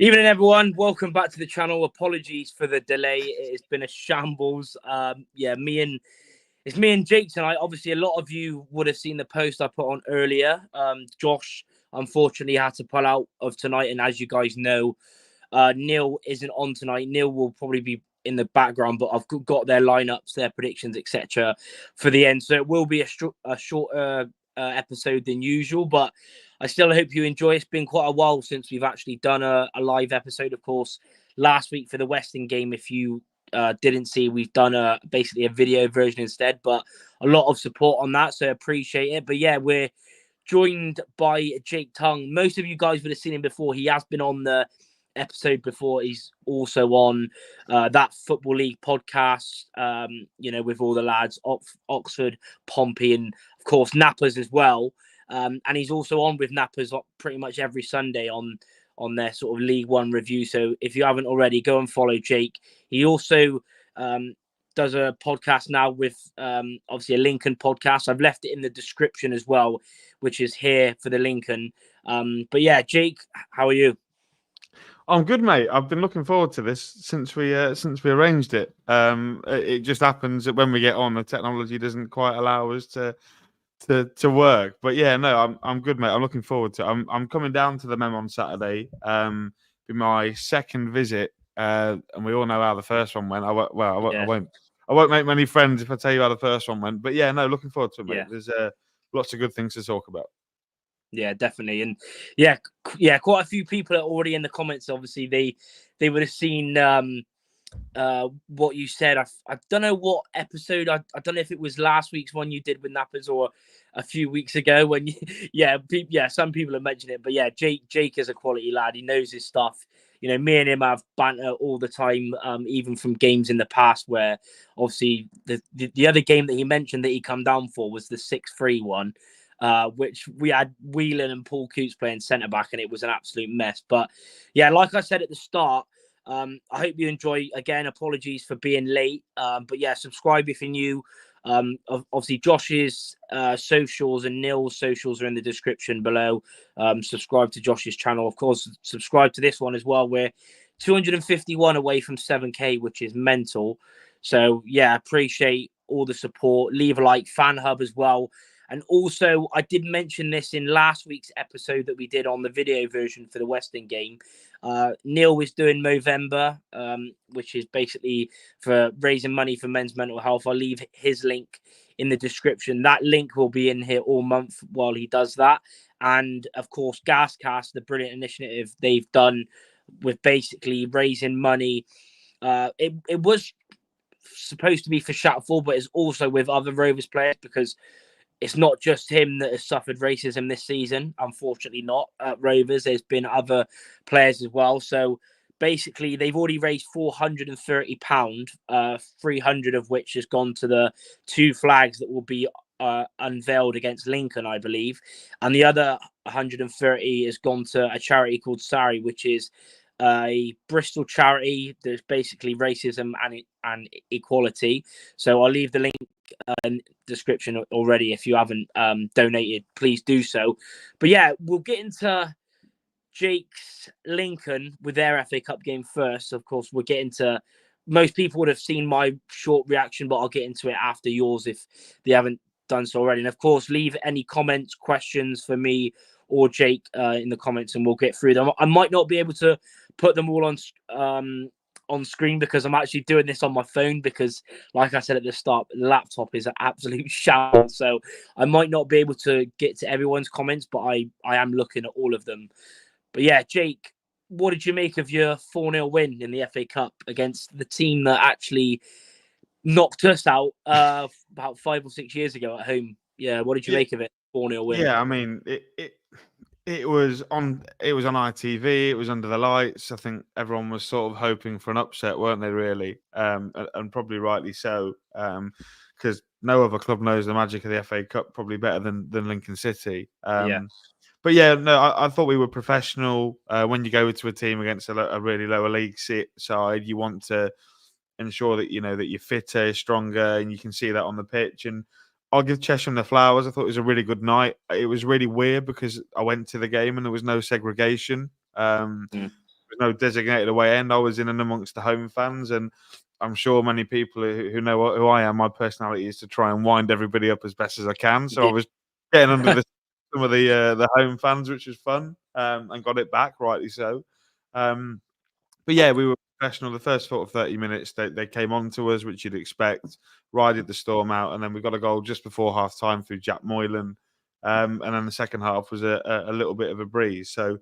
Evening, everyone. Welcome back to the channel. Apologies for the delay. It's been a shambles. It's me and Jake tonight. Obviously, a lot of you would have seen the post I put on earlier. Josh, unfortunately, had to pull out of tonight. And as you guys know, Neil isn't on tonight. Neil will probably be in the background, but I've got their lineups, their predictions, etc. for the end. So it will be a shorter episode than usual, but I still hope you enjoy. It's been quite a while since we've actually done a live episode. Of course, last week for the Weston game, if you didn't see, we've done basically a video version instead, but a lot of support on that, so appreciate it. But yeah, we're joined by Jake Tongue. Most of you guys would have seen him before. He has been on the episode before. He's also on that Football League podcast, with all the lads, Oxford, Pompey, and of course Nappers as well. And he's also on with Nappers pretty much every Sunday on their sort of League One review. So if you haven't already, go and follow Jake. He also does a podcast now with obviously a Lincoln podcast. I've left it in the description as well, which is here for the Lincoln. But yeah, Jake, how are you? I'm good, mate. I've been looking forward to this since we arranged it. It just happens that when we get on, the technology doesn't quite allow us to work. But yeah, no, I'm good, mate. I'm looking forward to it. I'm coming down to the Mem on Saturday. Be my second visit, and we all know how the first one went. I won't make many friends if I tell you how the first one went. But yeah, no, looking forward to it, mate. Yeah. There's lots of good things to talk about. Yeah, definitely. And yeah, quite a few people are already in the comments. Obviously, they would have seen what you said. I don't know what episode. I don't know if it was last week's one you did with Nappers or a few weeks ago when some people have mentioned it. But yeah, Jake is a quality lad. He knows his stuff. You know, me and him have banter all the time, even from games in the past where obviously the other game that he mentioned that he come down for was the 6-3 one. Which we had Whelan and Paul Coots playing centre back, and it was an absolute mess. But yeah, like I said at the start, I hope you enjoy. Again, apologies for being late. But yeah, subscribe if you're new. Obviously, Josh's socials and Neil's socials are in the description below. Subscribe to Josh's channel. Of course, subscribe to this one as well. We're 251 away from 7K, which is mental. So yeah, appreciate all the support. Leave a like, fan hub as well. And also, I did mention this in last week's episode that we did on the video version for the Weston game. Neil is doing Movember, which is basically for raising money for men's mental health. I'll leave his link in the description. That link will be in here all month while he does that. And of course, GasCast, the brilliant initiative they've done with basically raising money. It was supposed to be for Shatterford, but it's also with other Rovers players because it's not just him that has suffered racism this season. Unfortunately not at Rovers. There's been other players as well. So basically they've already raised £430, 300 of which has gone to the 2 flags that will be unveiled against Lincoln, I believe. And the other 130 has gone to a charity called Sari, which is a Bristol charity that's basically racism and equality. So I'll leave the link description already. If you haven't donated, please do so. But yeah, we'll get into Jake's Lincoln with their FA Cup game first. Of course, we'll get into, most people would have seen my short reaction, but I'll get into it after yours if they haven't done so already. And of course, leave any comments, questions for me or Jake in the comments, and we'll get through them. I might not be able to put them all on screen because I'm actually doing this on my phone because, like I said at the start, the laptop is an absolute shambles. So I might not be able to get to everyone's comments, but I am looking at all of them. But yeah, Jake, what did you make of your 4-0 win in the FA Cup against the team that actually knocked us out about 5 or 6 years ago at home? Yeah, what did you make of it? 4-0 win. Yeah, I mean, it was on ITV. It was under the lights. I think everyone was sort of hoping for an upset, weren't they? Really, and probably rightly so, because no other club knows the magic of the FA Cup probably better than Lincoln City. But yeah, no, I thought we were professional. When you go to a team against a really lower league side, you want to ensure that that you're fitter, stronger, and you can see that on the pitch. And I'll give Chesham the flowers. I thought it was a really good night. It was really weird because I went to the game and there was no segregation. It was no designated away end. I was in and amongst the home fans, and I'm sure many people who know who I am, my personality is to try and wind everybody up as best as I can. So I was getting under some of the home fans, which was fun, and got it back, rightly so. But yeah, we were professional. The first sort of 30 minutes, they came on to us, which you'd expect, rided the storm out, and then we got a goal just before half time through Jack Moylan. And then the second half was a little bit of a breeze. So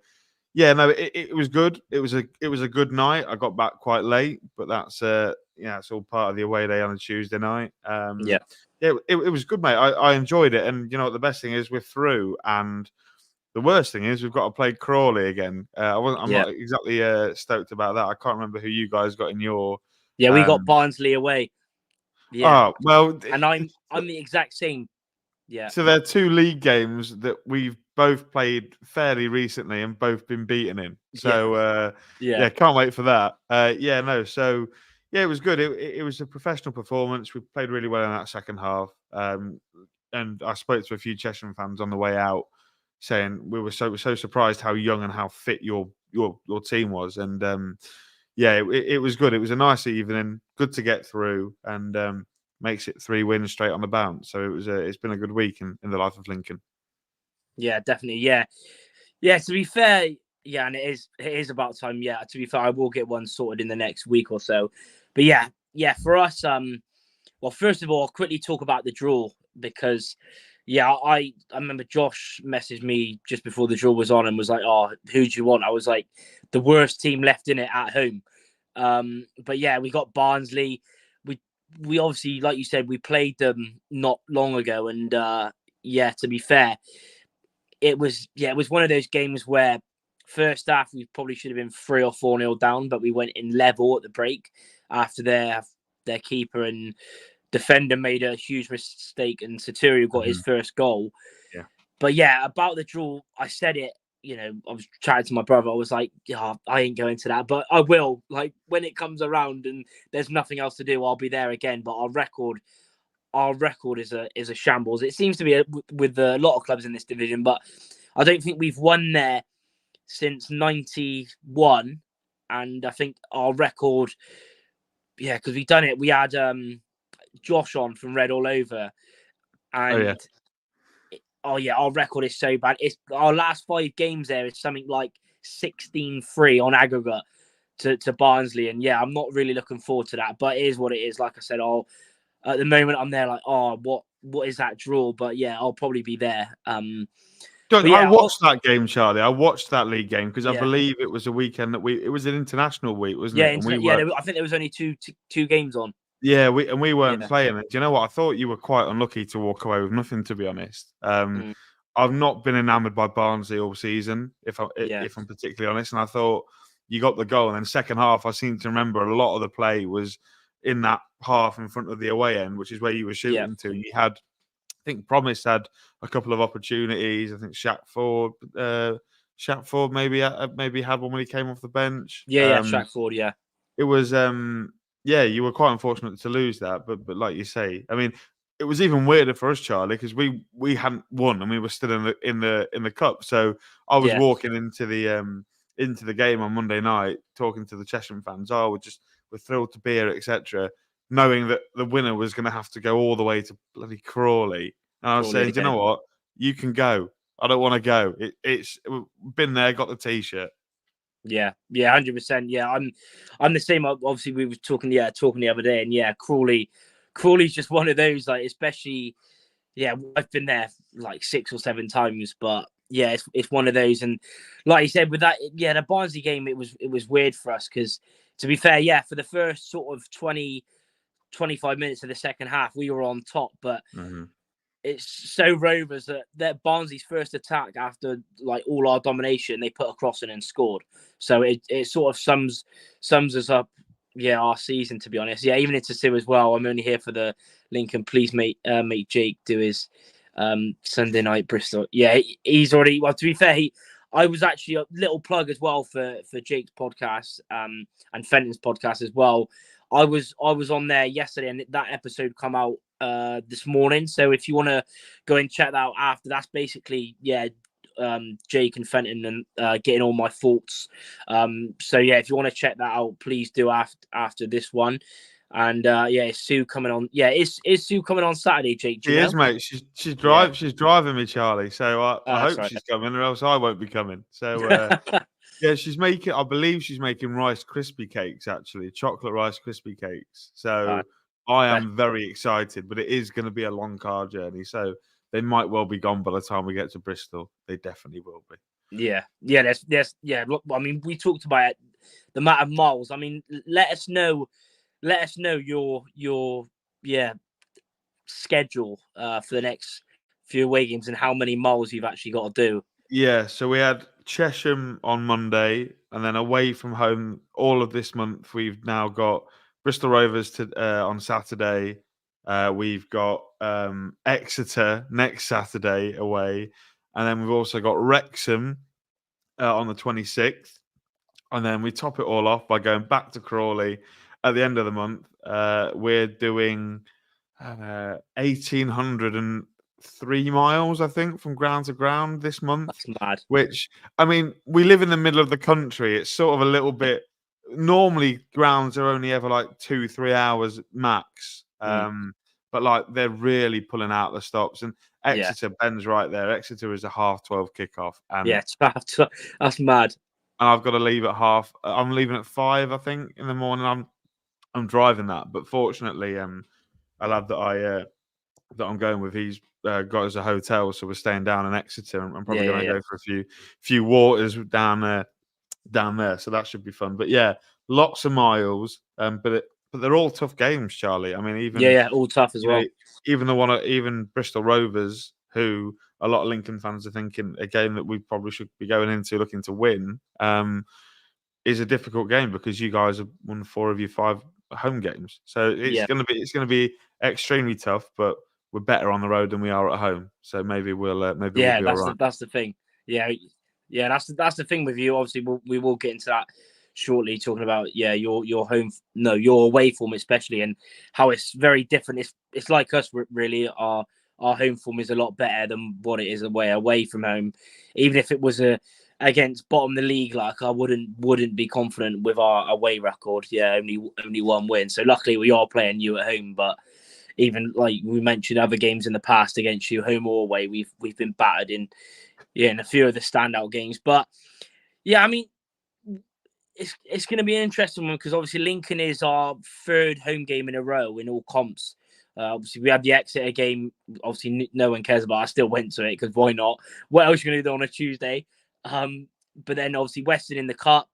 yeah, no, it was good. It was a good night. I got back quite late, but that's it's all part of the away day on a Tuesday night. It was good, mate. I enjoyed it, and you know what the best thing is, we're through, and the worst thing is we've got to play Crawley again. I'm not exactly stoked about that. I can't remember who you guys got in your. Yeah, we got Barnsley away. Yeah. Oh well, and I'm the exact same. Yeah. So there are two league games that we've both played fairly recently and both been beaten in. So can't wait for that. So it was good. It was a professional performance. We played really well in that second half. And I spoke to a few Cheshire fans on the way out, saying we were so surprised how young and how fit your team was. And it was good. It was a nice evening. Good to get through, and makes it 3 wins straight on the bounce. So it's been a good week in the life of Lincoln. Yeah, definitely. Yeah. To be fair, yeah, and it is about time. Yeah, to be fair, I will get one sorted in the next week or so. But yeah, for us, well, first of all, I'll quickly talk about the draw because, I remember Josh messaged me just before the draw was on and was like, "Oh, who do you want?" I was like, the worst team left in it at home. But yeah, we got Barnsley. We obviously, like you said, we played them not long ago, and to be fair, it was one of those games where first half we probably should have been 3 or 4-0 down, but we went in level at the break after their keeper and defender made a huge mistake, and Saturio got his first goal. Yeah. But yeah, about the draw, I said it. I was chatting to my brother. I was like, I ain't going to that, but I will. Like when it comes around and there's nothing else to do, I'll be there again. But our record is a shambles. It seems to be with a lot of clubs in this division, but I don't think we've won there since '91. And I think our record, because we've done it. We had Josh on from Red All Over, and our record is so bad. It's our last 5 games there is something like 16-3 on aggregate to Barnsley, and I'm not really looking forward to that. But it is what it is. Like I said, at the moment I'm there like, what is that draw? But I'll probably be there. I watched that game, Charlie. I watched that league game because I believe it was a weekend that it was an international week, wasn't it? I think there was only two games on. Yeah, we weren't playing it. Do you know what? I thought you were quite unlucky to walk away with nothing, to be honest. I've not been enamoured by Barnsley all season, if I'm particularly honest. And I thought you got the goal, and then second half, I seem to remember a lot of the play was in that half in front of the away end, which is where you were shooting to. You had, I think, Promise had a couple of opportunities. I think Shaq Ford maybe had one when he came off the bench. Shaq Ford. It was you were quite unfortunate to lose that, but like you say, I mean, it was even weirder for us, Charlie, because we hadn't won and we were still in the cup. So I was walking into the game on Monday night, talking to the Cheshire fans. We're thrilled to be here, etc., knowing that the winner was going to have to go all the way to bloody Crawley. And I was saying, do you know what? You can go. I don't want to go. It's been there, got the T-shirt. 100%. I'm the same. Obviously, we were talking the other day, and Crawley's just one of those, like, especially, I've been there like 6 or 7 times, but it's one of those. And like you said, with that, the Barnsley game, it was weird for us because, to be fair, for the first sort of 20-25 minutes of the second half, we were on top, but it's so Rovers that Barnsley's first attack after like all our domination, they put a cross in and scored. So it sort of sums us up, our season, to be honest. Even into Sue as well. I'm only here for the Lincoln. Please make Jake do his Sunday night Bristol. He's already, well, to be fair, I was actually a little plug as well for Jake's podcast and Fenton's podcast as well. I was on there yesterday, and that episode come out this morning. So if you want to go and check that out after, that's basically Jake and Fenton and getting all my thoughts. So yeah, if you want to check that out, please do after this one. And is Sue coming on? Yeah, is Sue coming on Saturday, Jake? Do She you know? is, mate. She's driving me, Charlie. So I hope Sorry. she's coming, or else I won't be coming. So yeah, I believe she's making Rice Krispie cakes, actually, chocolate Rice Krispie cakes. So I am very excited, but it is going to be a long car journey. So they might well be gone by the time we get to Bristol. They definitely will be. Yeah. Look, I mean, we talked about the amount of miles. I mean, let us know your schedule for the next few away games and how many miles you've actually got to do. Yeah, so we had Chesham on Monday, and then away from home all of this month. We've now got Bristol Rovers on Saturday. We've got Exeter next Saturday away, and then we've also got Wrexham on the 26th. And then we top it all off by going back to Crawley at the end of the month. We're doing 1,803 miles, I think, from ground to ground this month. That's mad. Which, I mean, we live in the middle of the country. It's sort of a little bit. Normally, grounds are only ever like 2-3 hours max. But like they're really pulling out the stops. And Exeter, Ben's right there. Exeter is a 12:30 kickoff. And that's mad. And I've got to leave at half. I'm leaving at 5, I think, in the morning. I'm driving that, but fortunately, a lad that I'm going with, he's got us a hotel, so we're staying down in Exeter. I'm probably going to go for a few waters down there, so that should be fun. But yeah, lots of miles, but they're all tough games, Charlie. I mean, even all tough as well. Even Bristol Rovers, who a lot of Lincoln fans are thinking a game that we probably should be going into looking to win, is a difficult game because you guys have won 4 of your 5 home games. So it's going to be extremely tough, but we're better on the road than we are at home. So maybe we'll be all right. That's the thing. Yeah, that's the thing with you. Obviously, we will get into that shortly, talking about your away form especially, and how it's very different. It's like us really. Our home form is a lot better than what it is away from home. Even if it was against bottom of the league, like I wouldn't be confident with our away record. Yeah, only 1 win. So luckily we are playing you at home, but even like we mentioned other games in the past against you, home or away, we've been battered in a few of the standout games. But yeah, I mean, it's going to be an interesting one because obviously Lincoln is our 3rd home game in a row in all comps. Obviously, we had the Exeter game. Obviously, no one cares about. I still went to it because why not? What else are you going to do on a Tuesday? But then obviously Weston in the cup,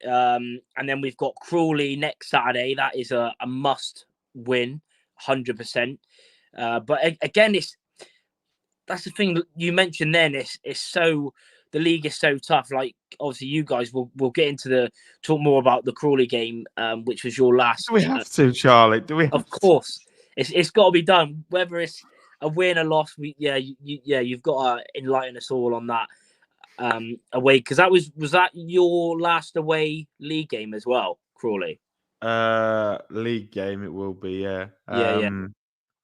and then we've got Crawley next Saturday. That is a must win, 100%. But again, that's the thing that you mentioned. Then it's so the league is so tough. Like obviously, you guys will get into talk more about the Crawley game, which was your last. Do we have to, Charlie? Do we? Of course. It's got to be done, whether it's a win or loss. You've got to enlighten us all on that away, because was that your last away league game as well, Crawley? League game it will be, yeah. I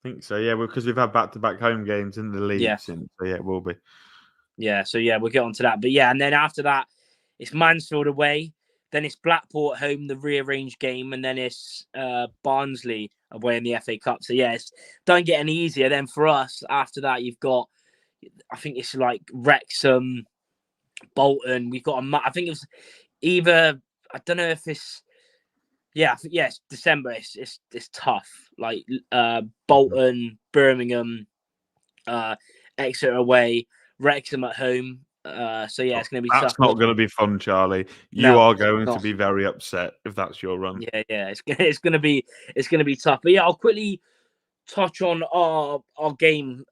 think so, yeah, because we've had back-to-back home games in the league since, so yeah, it will be. Yeah, so yeah, we'll get on to that. But yeah, and then after that, it's Mansfield away. Then it's Blackpool at home, the rearranged game, and then it's Barnsley away in the FA Cup. So yeah, don't get any easier. Then for us, after that, you've got, I think it's like Wrexham, Bolton. We've got I think it was either, I don't know if it's, it's December. It's tough. Like Bolton, Birmingham, Exeter away, Wrexham at home. So yeah, it's going to be tough. That's not going to be fun, Charlie. You are going to be very upset if that's your run. Yeah, it's going to be tough. But yeah, I'll quickly touch on our game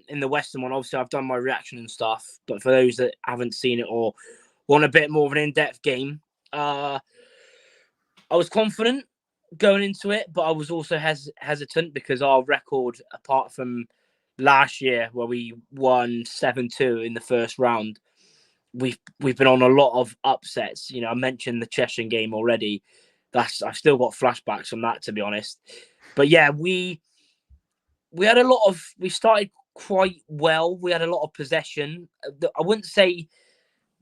in the Western one. Obviously, I've done my reaction and stuff, but for those that haven't seen it or want a bit more of an in-depth game, I was confident going into it, but I was also hesitant because our record, apart from last year where we won 7-2 in the first round, we've been on a lot of upsets. You know, I mentioned the Cheshire game already. I've still got flashbacks from that, to be honest. But yeah, we had we started quite well. We had a lot of possession. I wouldn't say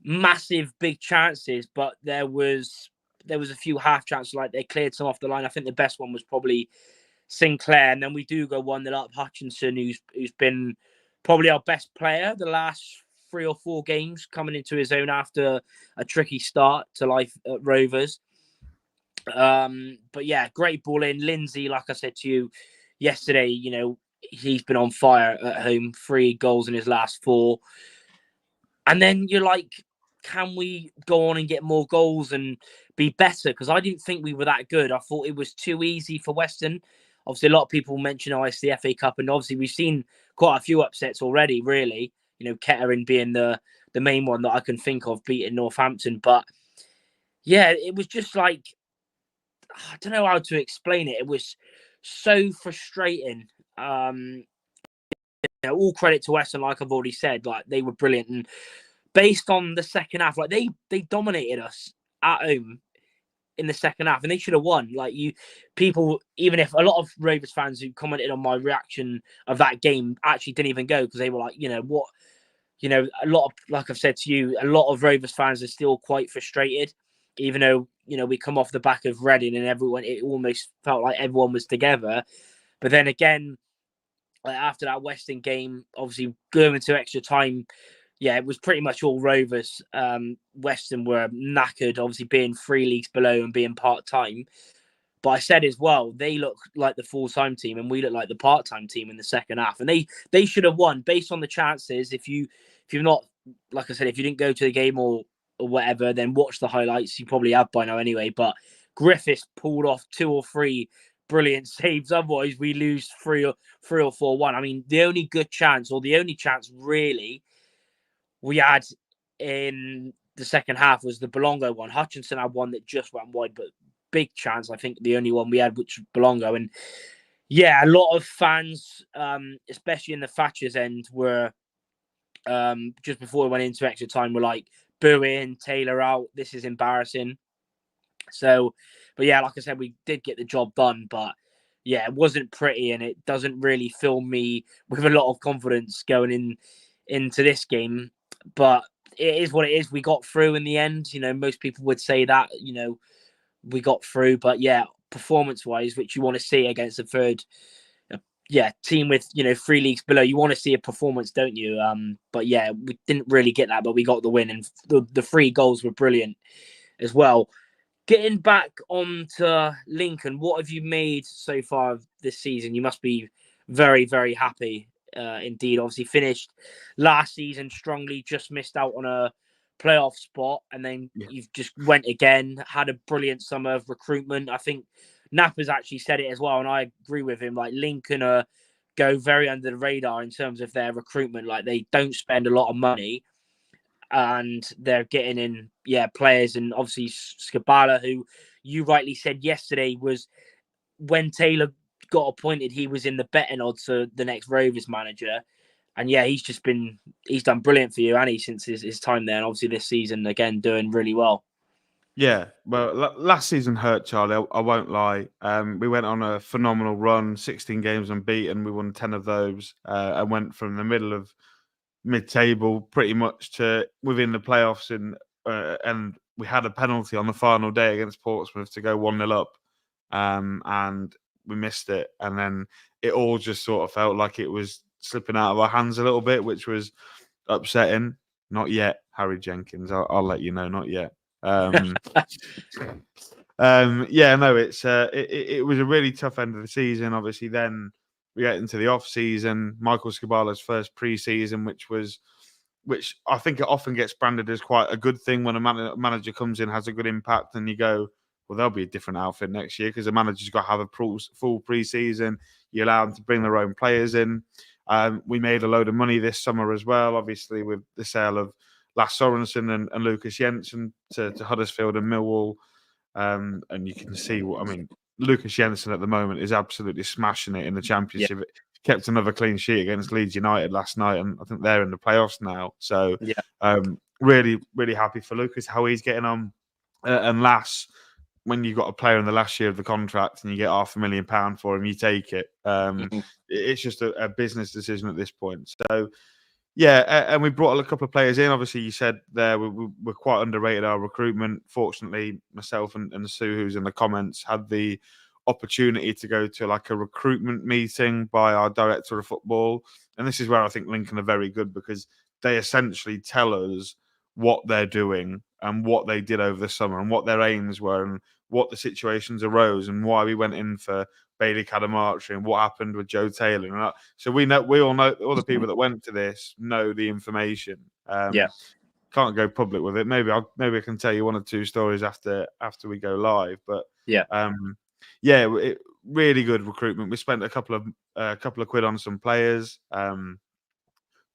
massive big chances, but there was a few half chances. Like they cleared some off the line. I think the best one was probably Sinclair, and then we do go 1-0 up. Hutchinson, who's been probably our best player the last 3 or 4 games, coming into his own after a tricky start to life at Rovers. But yeah, great ball in. Lindsay, like I said to you yesterday, he's been on fire at home. 3 goals in his last 4. And then you're like, can we go on and get more goals and be better? Because I didn't think we were that good. I thought it was too easy for Weston. Obviously, a lot of people mention, it's the FA Cup. And obviously, we've seen quite a few upsets already, really. Kettering being the main one that I can think of, beating Northampton. But yeah, it was just like, I don't know how to explain it. It was so frustrating. All credit to Weston, like I've already said, like they were brilliant. And based on the second half, like they dominated us at home in the second half, and they should have won. Like people, even if a lot of Rovers fans who commented on my reaction of that game actually didn't even go because they were like, what, a lot of, like I've said to you, a lot of Rovers fans are still quite frustrated, even though we come off the back of Reading and it almost felt like everyone was together. But then again, like after that Weston game, obviously going into extra time, yeah, it was pretty much all Rovers. Weston were knackered, obviously being 3 leagues below and being part-time. But I said as well, they look like the full-time team and we look like the part-time team in the second half. And they should have won based on the chances. If you're not, like I said, if you didn't go to the game or whatever, then watch the highlights. You probably have by now anyway. But Griffiths pulled off 2 or 3 brilliant saves. Otherwise, we lose 3 or 4-1. I mean, the only good chance, or the only chance really we had in the second half was the Belongo one. Hutchinson had one that just went wide, but big chance. I think the only one we had, which was Belongo. And yeah, a lot of fans, especially in the Thatcher's end, were just before we went into extra time, were like booing Taylor out. This is embarrassing. So, but yeah, like I said, we did get the job done, but yeah, it wasn't pretty, and it doesn't really fill me with a lot of confidence going into this game. But it is what it is. We got through in the end. Most people would say that, we got through. But yeah, performance-wise, which you want to see against a third team with, 3 leagues below, you want to see a performance, don't you? But yeah, we didn't really get that, but we got the win. And the 3 goals were brilliant as well. Getting back onto Lincoln, what have you made so far this season? You must be very, very happy indeed. Obviously finished last season strongly, just missed out on a playoff spot, and then you've just went again, had a brilliant summer of recruitment. I think Napper's actually said it as well, and I agree with him. Like Lincoln go very under the radar in terms of their recruitment. Like they don't spend a lot of money, and they're getting in players, and obviously Skabala, who you rightly said yesterday was when Taylor got appointed, he was in the betting odds for the next Rovers manager. And yeah, he's done brilliant for you, and since his time there, and obviously this season again doing really well. Yeah, well, last season hurt, Charlie. I won't lie. We went on a phenomenal run, 16 games unbeaten. We won 10 of those, and went from the middle of mid-table pretty much to within the playoffs, and we had a penalty on the final day against Portsmouth to go 1-0 up, and we missed it, and then it all just sort of felt like it was slipping out of our hands a little bit, which was upsetting. Not yet, Harry Jenkins. I'll let you know, not yet. It was a really tough end of the season. Obviously, then we get into the off season. Michael Skabala's first pre-season, which I think it often gets branded as quite a good thing when a manager comes in, has a good impact, and you go, well, there'll be a different outfit next year because the manager's got to have a full pre-season. You allow them to bring their own players in. We made a load of money this summer as well, obviously with the sale of Lasse Sorensen and Lucas Jensen to Huddersfield and Millwall. And you can see Lucas Jensen at the moment is absolutely smashing it in the Championship. Yeah. Kept another clean sheet against Leeds United last night, and I think they're in the playoffs now. So really, really happy for Lucas, how he's getting on. And Lasse, when you've got a player in the last year of the contract and you get £500,000 for him, you take it. It's just a business decision at this point. So, yeah, and we brought a couple of players in. Obviously, you said there we're quite underrated our recruitment. Fortunately, myself and Sue, who's in the comments, had the opportunity to go to like a recruitment meeting by our director of football. And this is where I think Lincoln are very good, because they essentially tell us what they're doing and what they did over the summer and what their aims were and what the situations arose and why we went in for Bailey Cadamarchi and what happened with Joe Taylor. And so we all know, all the people that went to this know the information. Can't go public with it. Maybe I can tell you one or two stories after we go live. But really good recruitment. We spent a couple of quid on some players.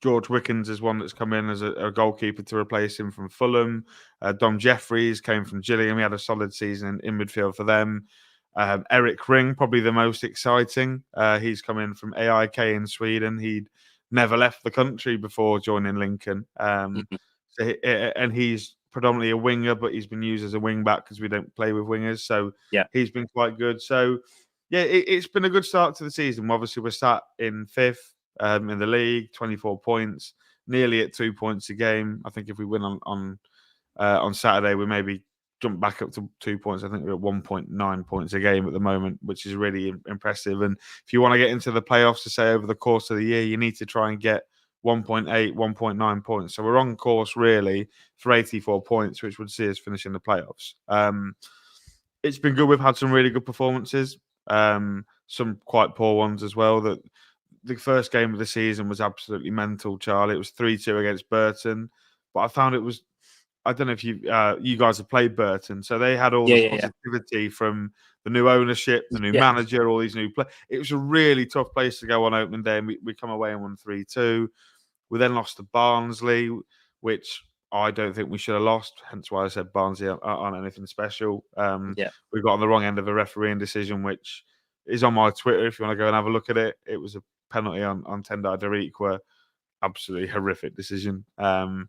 George Wickens is one that's come in as a goalkeeper to replace him from Fulham. Dom Jeffries came from Gillingham. He had a solid season in midfield for them. Eric Ring, probably the most exciting. He's come in from AIK in Sweden. He'd never left the country before joining Lincoln. And he's predominantly a winger, but he's been used as a wing back because we don't play with wingers. So he's been quite good. So it's been a good start to the season. Obviously, we're sat in 5th in the league, 24 points, nearly at 2 points a game. I think if we win on Saturday, we maybe jump back up to 2 points. I think we're at 1.9 points a game at the moment, which is really impressive. And if you want to get into the playoffs, to say over the course of the year, you need to try and get 1.8, 1.9 points. So we're on course really for 84 points, which would see us finish in the playoffs. It's been good. We've had some really good performances, some quite poor ones as well. That the first game of the season was absolutely mental, Charlie. It was 3-2 against Burton, but I found it was, I don't know if you guys have played Burton, so they had all the positivity from the new ownership, the new manager, all these new players. It was a really tough place to go on opening day, and we come away and won 3-2. We then lost to Barnsley, which I don't think we should have lost, hence why I said Barnsley aren't anything special. We got on the wrong end of a refereeing decision, which is on my Twitter if you want to go and have a look at it. It was a penalty on Tendai Deriqua. Absolutely horrific decision. And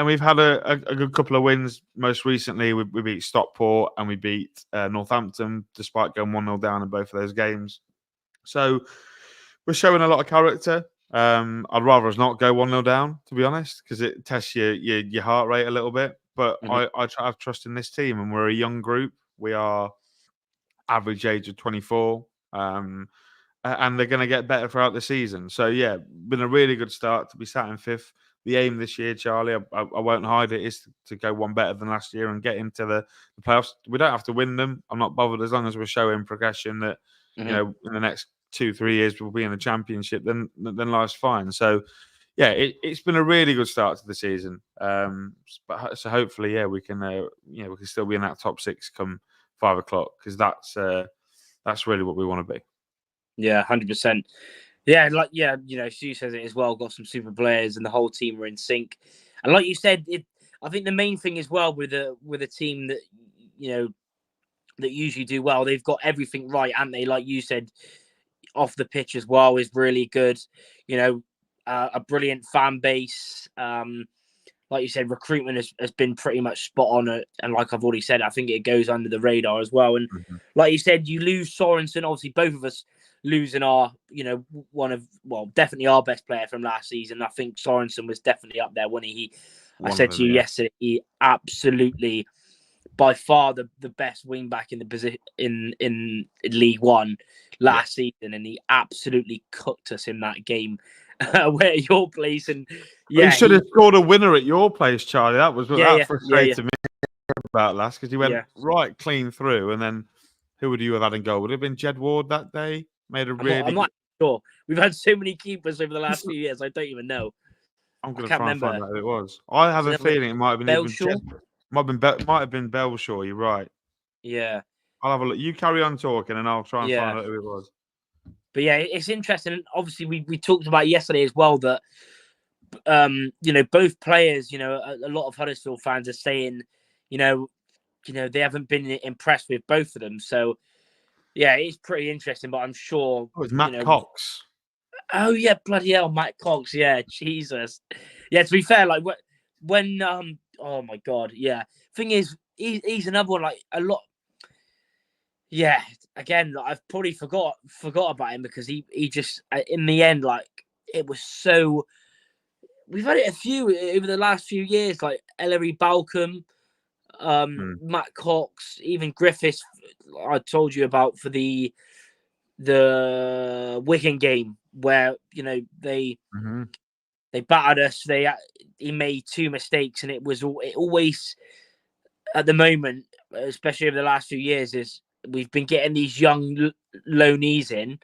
we've had a good couple of wins. Most recently, we beat Stockport and we beat Northampton, despite going 1-0 down in both of those games. So we're showing a lot of character. I'd rather us not go 1-0 down, to be honest, because it tests your heart rate a little bit. But I try to have trust in this team, and we're a young group. We are average age of 24. And they're going to get better throughout the season. So, been a really good start to be sat in 5th. The aim this year, Charlie, I won't hide it, is to go one better than last year and get into the playoffs. We don't have to win them. I'm not bothered, as long as we're showing progression that, in the next 2-3 years we'll be in the championship, then life's fine. So, it's been a really good start to the season. So hopefully, we can still be in that top 6 come 5 o'clock, because that's really what we want to be. Yeah, 100%. Yeah, Stu says it as well. Got some super players, and the whole team are in sync. And like you said, I think the main thing as well with a team that that usually do well, they've got everything right, and they, like you said, off the pitch as well is really good. A brilliant fan base. Like you said, recruitment has been pretty much spot on. And like I've already said, I think it goes under the radar as well. And like you said, you lose Sorensen. Obviously, both of us losing our, definitely our best player from last season. I think Sorensen was definitely up there when I said to you yesterday, he absolutely, by far the best wing back in the position in League One last season, and he absolutely cooked us in that game. Where at your place, and he should have scored a winner at your place, Charlie. That was that frustrated me about last, because he went right clean through, and then who would you have had in goal? Would it have been Jed Ward that day? I'm not sure. We've had so many keepers over the last few years. I don't even know. I'm going to try and find out who it was. I have a feeling it might have been Belshaw. Might have been Belshaw. You're right. Yeah. I'll have a look. You carry on talking, and I'll try and find out who it was. But it's interesting. Obviously, we talked about yesterday as well that both players, a lot of Huddersfield fans are saying, they haven't been impressed with both of them. So it's pretty interesting. But I'm sure it was Matt Cox. Oh yeah, bloody hell, Matt Cox. Yeah, Jesus. Yeah, to be fair, like when oh my God, yeah. Thing is, he's another one, like a lot. Yeah, again, like, I've probably forgot about him because he just in the end, like it was so. We've had it a few over the last few years, like Ellery Balcom, Matt Cox, even Griffiths. I told you about for the Wigan game where they battered us. He made 2 mistakes, and it always at the moment, especially over the last few years, is we've been getting these young loanees in,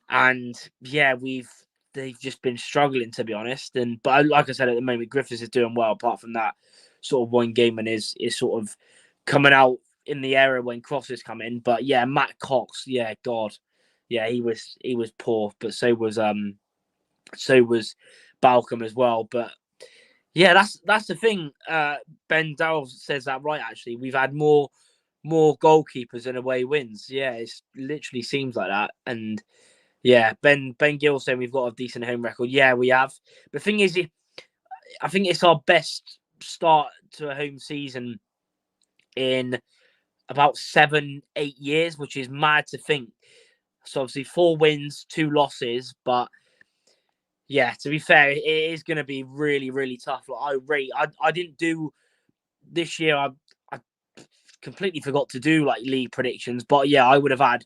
and yeah, they've just been struggling, to be honest. But like I said, at the moment, Griffiths is doing well. Apart from that sort of one game, and is sort of coming out in the era when crosses come in. But yeah, Matt Cox, yeah, God, yeah, he was poor, but so was Balcom as well. But yeah, that's the thing. Ben Darrell says that right. Actually, we've had more goalkeepers and away wins. Yeah, it literally seems like that. And yeah, Ben Gill saying we've got a decent home record. Yeah, we have. The thing is, I think it's our best start to a home season in about 7-8 years, which is mad to think. So obviously 4 wins, 2 losses, but yeah, to be fair, it is going to be really, really tough. Like I didn't do this year. I completely forgot to do like league predictions, but yeah, I would have had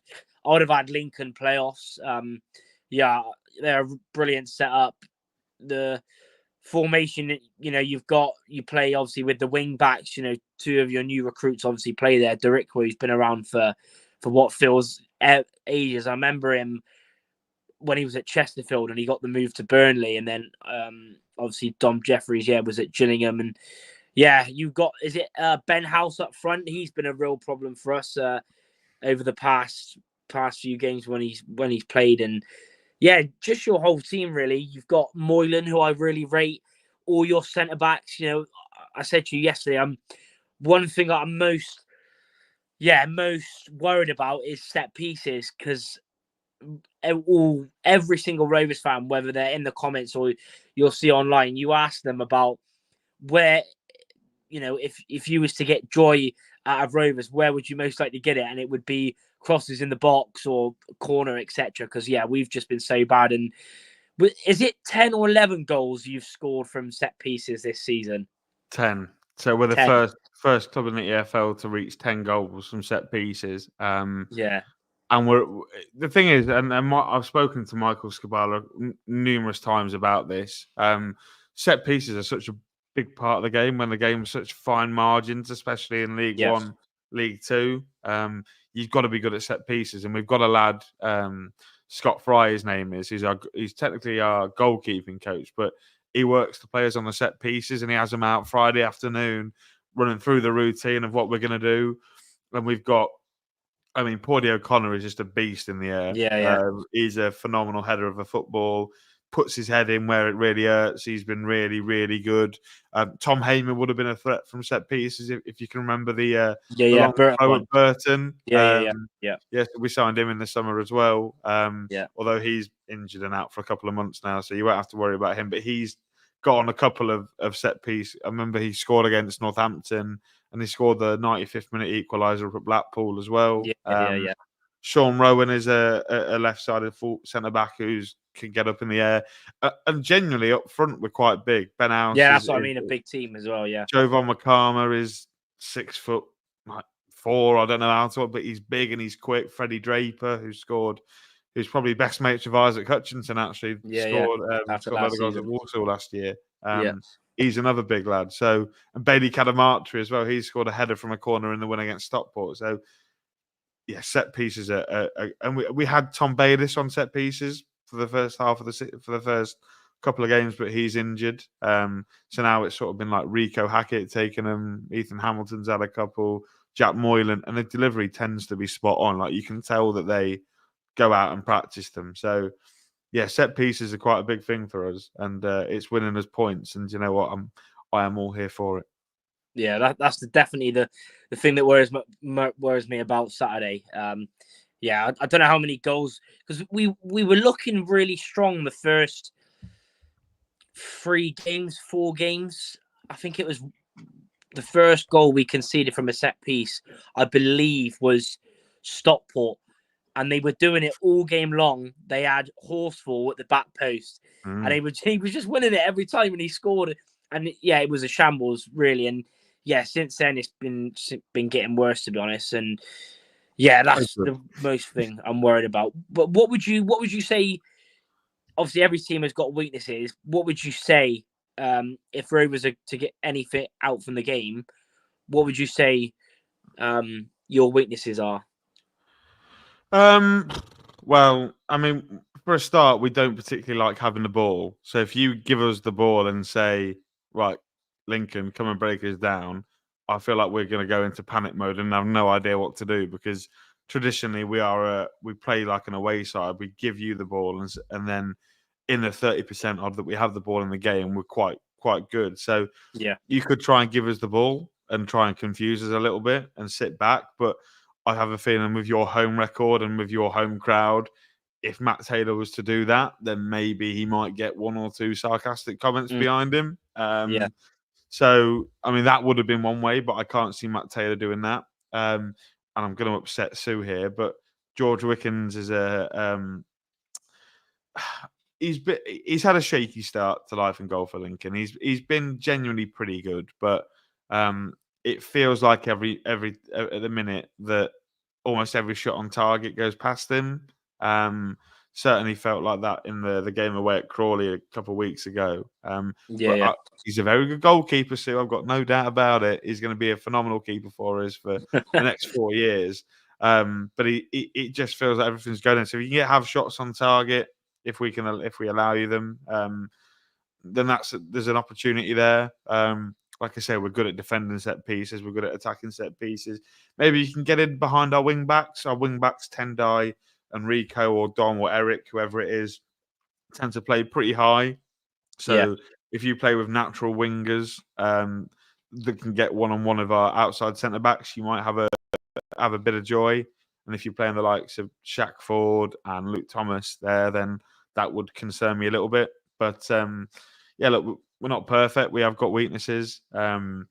Lincoln playoffs. Yeah, they're a brilliant setup. The formation, you play obviously with the wing backs. 2 of your new recruits obviously play there. Derek, who's been around for what feels ages. I remember him when he was at Chesterfield and he got the move to Burnley, and then obviously Dom Jeffries, was at Gillingham, and yeah, you've got Ben House up front. He's been a real problem for us over the past few games when he's played, and yeah, just your whole team really. You've got Moylan, who I really rate. All your centre backs. I said to you yesterday, one thing that I'm most worried about is set pieces, because every single Rovers fan, whether they're in the comments or you'll see online, you ask them about where, if you was to get joy out of Rovers, where would you most like to get it? And it would be crosses in the box or corner, etc. Because yeah, we've just been so bad. And is it 10 or 11 goals you've scored from set pieces this season? 10. So we're the 10. first club in the EFL to reach 10 goals from set pieces. Yeah. And the thing is, and I've spoken to Michael Scabala numerous times about this. Set pieces are such a big part of the game when the game's such fine margins, especially in League One, League Two. You've got to be good at set pieces, and we've got a lad, Scott Fry, his name is. He's technically our goalkeeping coach, but he works the players on the set pieces, and he has them out Friday afternoon, running through the routine of what we're going to do. And we've got, Pordy O'Connor is just a beast in the air. Yeah. He's a phenomenal header of a football. Puts his head in where it really hurts. He's been really, really good. Tom Heyman would have been a threat from set pieces if you can remember the long throw at Burton. Yeah. Yes, we signed him in the summer as well. Yeah. Although he's injured and out for a couple of months now, so you won't have to worry about him. But he's got on a couple of set piece. I remember he scored against Northampton, and he scored the 95th minute equaliser at Blackpool as well. Yeah. Sean Rowan is a left-sided full centre back who can get up in the air, and genuinely up front we're quite big. Ben House, that's what I mean. A big team as well. Yeah. Jovan McCarmer is 6'4". I don't know how to, but he's big and he's quick. Freddie Draper, who's probably best mates with Isaac Hutchinson, actually scored a lot of goals at Walsall last year. He's another big lad. So, and Bailey Cadamartri as well. He scored a header from a corner in the win against Stockport. So, yeah, set pieces and we had Tom Bayliss on set pieces for the first half of for the first couple of games, but he's injured. So now it's sort of been like Rico Hackett taking them. Ethan Hamilton's had a couple. Jack Moylan, and the delivery tends to be spot on. Like, you can tell that they go out and practice them. So yeah, set pieces are quite a big thing for us, and it's winning us points. And you know what? I am all here for it. Yeah, that's definitely the thing that worries me about Saturday. Yeah, I don't know how many goals, because we were looking really strong the first 4 games. I think it was the first goal we conceded from a set piece, I believe, was Stockport, and they were doing it all game long. They had Horsfall at the back post, and he was just winning it every time, and he scored. And yeah, it was a shambles really. And yeah, since then it's been getting worse, to be honest. And yeah, that's the most thing I'm worried about. But what would you say? Obviously, every team has got weaknesses. What would you say if Rovers are to get anything out from the game? What would you say your weaknesses are? Well, I mean, for a start, we don't particularly like having the ball. So if you give us the ball and say, right, Lincoln, come and break us down, I feel like we're going to go into panic mode and have no idea what to do, because traditionally we play like an away side. We give you the ball and then in the 30% odd that we have the ball in the game, we're quite good. So Yeah, you could try and give us the ball and try and confuse us a little bit and sit back, but I have a feeling with your home record and with your home crowd, if Matt Taylor was to do that, then maybe he might get one or two sarcastic comments behind him. yeah, So, I mean, that would have been one way, but I can't see Matt Taylor doing that. And I'm going to upset Sue here, but George Wickens is he's had a shaky start to life and goal for Lincoln. He's been genuinely pretty good, but it feels like every at the minute that almost every shot on target goes past him. Certainly felt like that in the game away at Crawley a couple of weeks ago. He's a very good goalkeeper, Sue. I've got no doubt about it. He's going to be a phenomenal keeper for us for the next 4 years. But it just feels like everything's going. So if you can have shots on target, if we allow you them, then there's an opportunity there. Like I say, we're good at defending set pieces. We're good at attacking set pieces. Maybe you can get in behind our wing backs. Our wing backs, Tendai, Enrico, or Dom, or Eric, whoever it is, tend to play pretty high. So if you play with natural wingers that can get one-on-one of our outside centre backs, you might have a bit of joy. And if you're playing the likes of Shaq Ford and Luke Thomas there, then that would concern me a little bit. But look, we're not perfect. We have got weaknesses. I mean,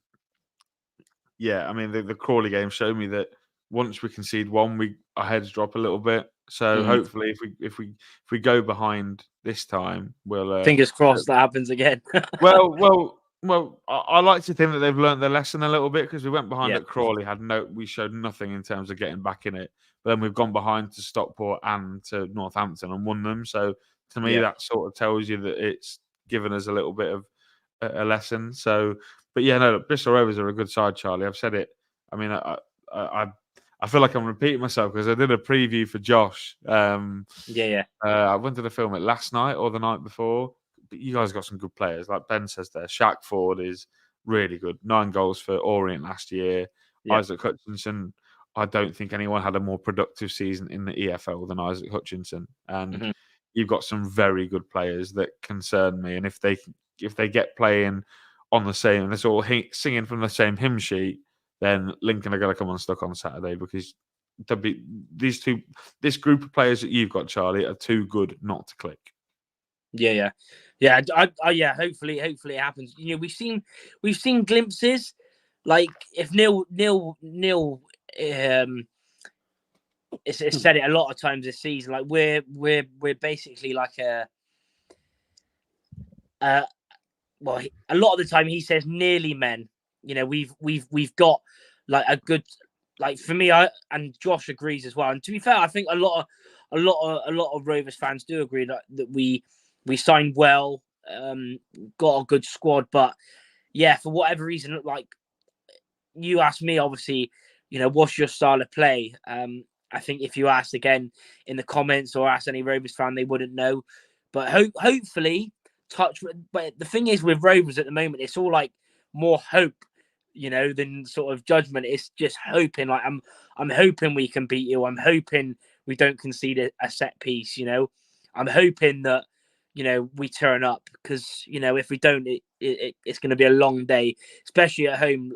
the Crawley game showed me that once we concede one, our heads drop a little bit. So hopefully, if we go behind this time, we'll fingers crossed that happens again. Well. I like to think that they've learned their lesson a little bit, because we went behind at Crawley, we showed nothing in terms of getting back in it. But then we've gone behind to Stockport and to Northampton and won them. So to me, that sort of tells you that it's given us a little bit of a lesson. So, but Bristol Rovers are a good side, Charlie. I've said it. I mean, I feel like I'm repeating myself because I did a preview for Josh. I went to the film it last night or the night before. But you guys got some good players. Like Ben says there, Shaq Ford is really good. 9 goals for Orient last year. Yeah. Isaac Hutchinson, I don't think anyone had a more productive season in the EFL than Isaac Hutchinson. And you've got some very good players that concern me. And if they get playing on the same, and they're all singing from the same hymn sheet, then Lincoln are going to come unstuck on Saturday, because this group of players that you've got, Charlie, are too good not to click. Yeah. Hopefully it happens. You know, we've seen glimpses. Like if Neil, it's said it a lot of times this season. Like we're basically like a lot of the time he says nearly men. You know, we've got like a good, like for me, and Josh agrees as well. And to be fair, I think a lot of Rovers fans do agree that we signed well, got a good squad, but yeah, for whatever reason, like you asked me, obviously, you know, what's your style of play? I think if you asked again in the comments or asked any Rovers fan, they wouldn't know. But hopefully, but the thing is with Rovers at the moment, it's all like more hope, you know, than sort of judgment. It's just hoping. Like I'm hoping we can beat you. I'm hoping we don't concede a set piece. You know, I'm hoping that, you know, we turn up, because, you know, if we don't, it's going to be a long day, especially at home.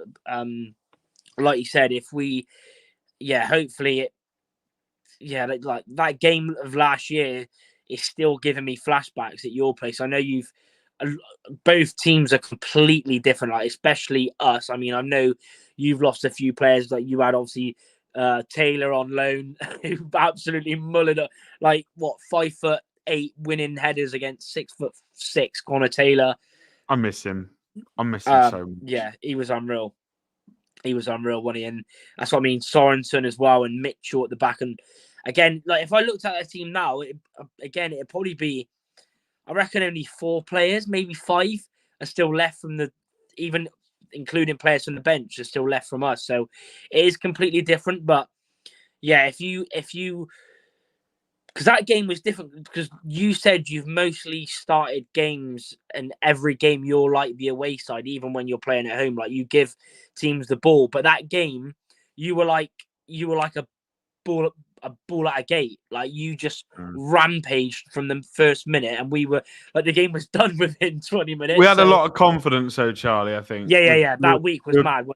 Like you said, if we, hopefully like that game of last year is still giving me flashbacks at your place. I know you've both teams are completely different. Like especially us. I mean, I know you've lost a few players. Like you had obviously Taylor on loan, who absolutely mullered up. Like what 5'8" winning headers against 6'6" Connor Taylor. I miss him. I miss him so much. Yeah, he was unreal. He was unreal, wasn't he? And that's what I mean. Sorensen as well, and Mitchell at the back. And again, like if I looked at that team now, it'd probably be, I reckon, only 4 players, maybe 5, are still left from the, even including players from the bench, are still left from us. So it is completely different. But yeah, if you because that game was different, because you said you've mostly started games, and every game you're like the away side, even when you're playing at home, like you give teams the ball. But that game, you were like a ball at a gate. Like you just rampaged from the first minute, and we were like, the game was done within 20 minutes. We had a lot of confidence, though, Charlie. I think. Yeah. That week was mad.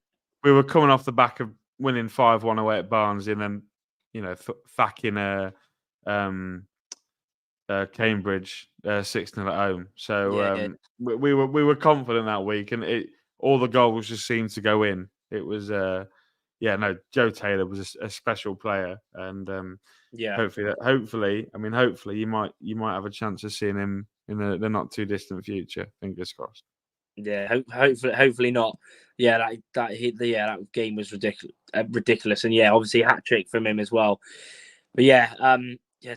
We were coming off the back of winning 5-1 away at Barnsley, and then thacking Cambridge 6-0 at home. So we were confident that week, and all the goals just seemed to go in. It was Joe Taylor was a special player, and hopefully you might have a chance of seeing him in the not too distant future. Fingers crossed. Yeah, hopefully not. Yeah, that game was ridiculous, and yeah, obviously hat trick from him as well. But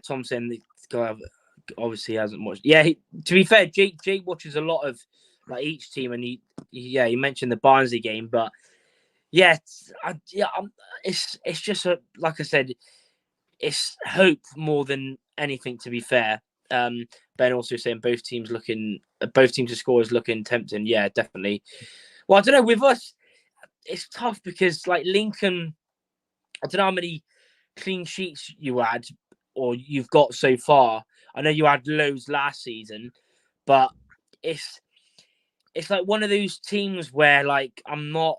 Thompson, the guy obviously hasn't watched. Yeah, to be fair, Jake watches a lot of like each team, and he mentioned the Barnsley game, but it's just like I said, it's hope more than anything. To be fair, Ben also saying both teams to score is looking tempting. Yeah, definitely. Well, I don't know, with us, it's tough because like Lincoln, I don't know how many clean sheets you had or you've got so far. I know you had loads last season, but it's like one of those teams where like I'm not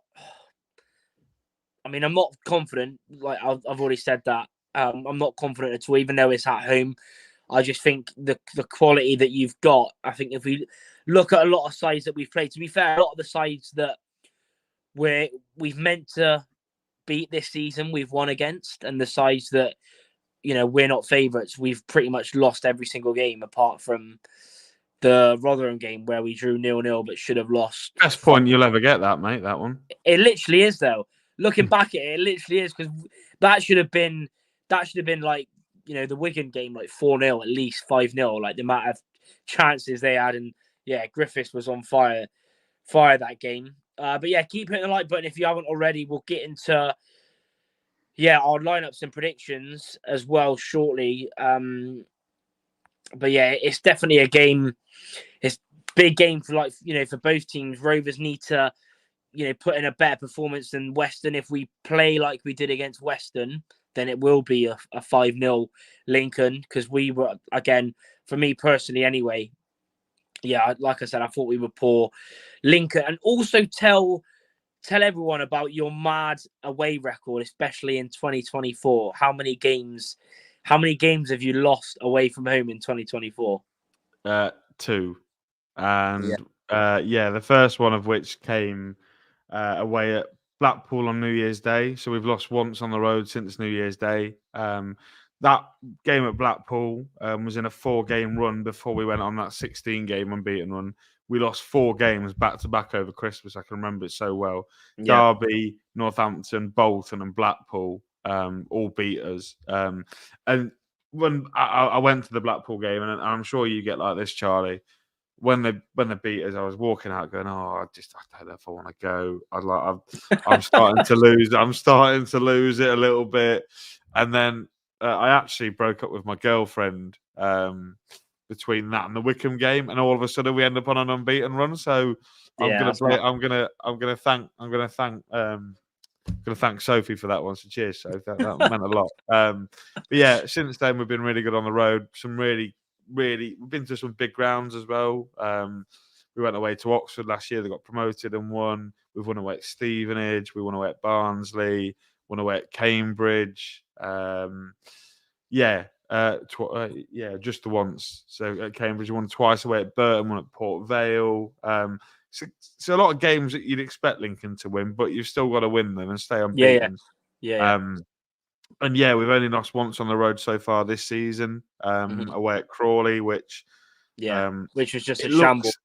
confident. Like I've already said that. I'm not confident at all, even though it's at home. I just think the quality that you've got, I think if we look at a lot of sides that we've played, to be fair, a lot of the sides that we've meant to beat this season, we've won against, and the sides that we're not favourites, we've pretty much lost every single game apart from the Rotherham game where we drew 0-0 but should have lost. Best point you'll ever get, that mate. That one. It literally is, though. Looking back at it, it literally is, because that should have been like the Wigan game, like 4-0 at least, 5-0, like the amount of chances they had, and Griffiths was on fire that game. But keep hitting the like button if you haven't already. We'll get into our lineups and predictions as well shortly. But it's definitely a game. It's a big game for for both teams. Rovers need to put in a better performance than Weston. If we play like we did against Weston, then it will be a 5-0 Lincoln, because we were, again, for me personally anyway, like I said, I thought we were poor. Lincoln, and also tell everyone about your mad away record, especially in 2024. How many games have you lost away from home in 2024? 2. And the first one of which came away at Blackpool on New Year's Day. So we've lost once on the road since New Year's Day. That game at Blackpool was in a 4-game run before we went on that 16-game unbeaten run. We lost 4 games back to back over Christmas. I can remember it so well. Yeah. Derby, Northampton, Bolton, and Blackpool all beat us. And when I went to the Blackpool game, and I'm sure you get like this, Charlie. When they beat us, I was walking out going, I don't know if I want to go. I'm starting to lose. I'm starting to lose it a little bit. And then I actually broke up with my girlfriend between that and the Wickham game, and all of a sudden we end up on an unbeaten run. So I'm gonna thank Sophie for that one. So cheers, Sophie. That meant a lot. But since then we've been really good on the road. We've been to some big grounds as well. We went away to Oxford last year. They got promoted and won. We've won away at Stevenage. We won away at Barnsley. Won away at Cambridge. Just the once. So at Cambridge, won twice away at Burton, won at Port Vale. So a lot of games that you'd expect Lincoln to win, but you've still got to win them and stay unbeaten. Yeah. And yeah, we've only lost once on the road so far this season, away at Crawley, which which was just a shambles.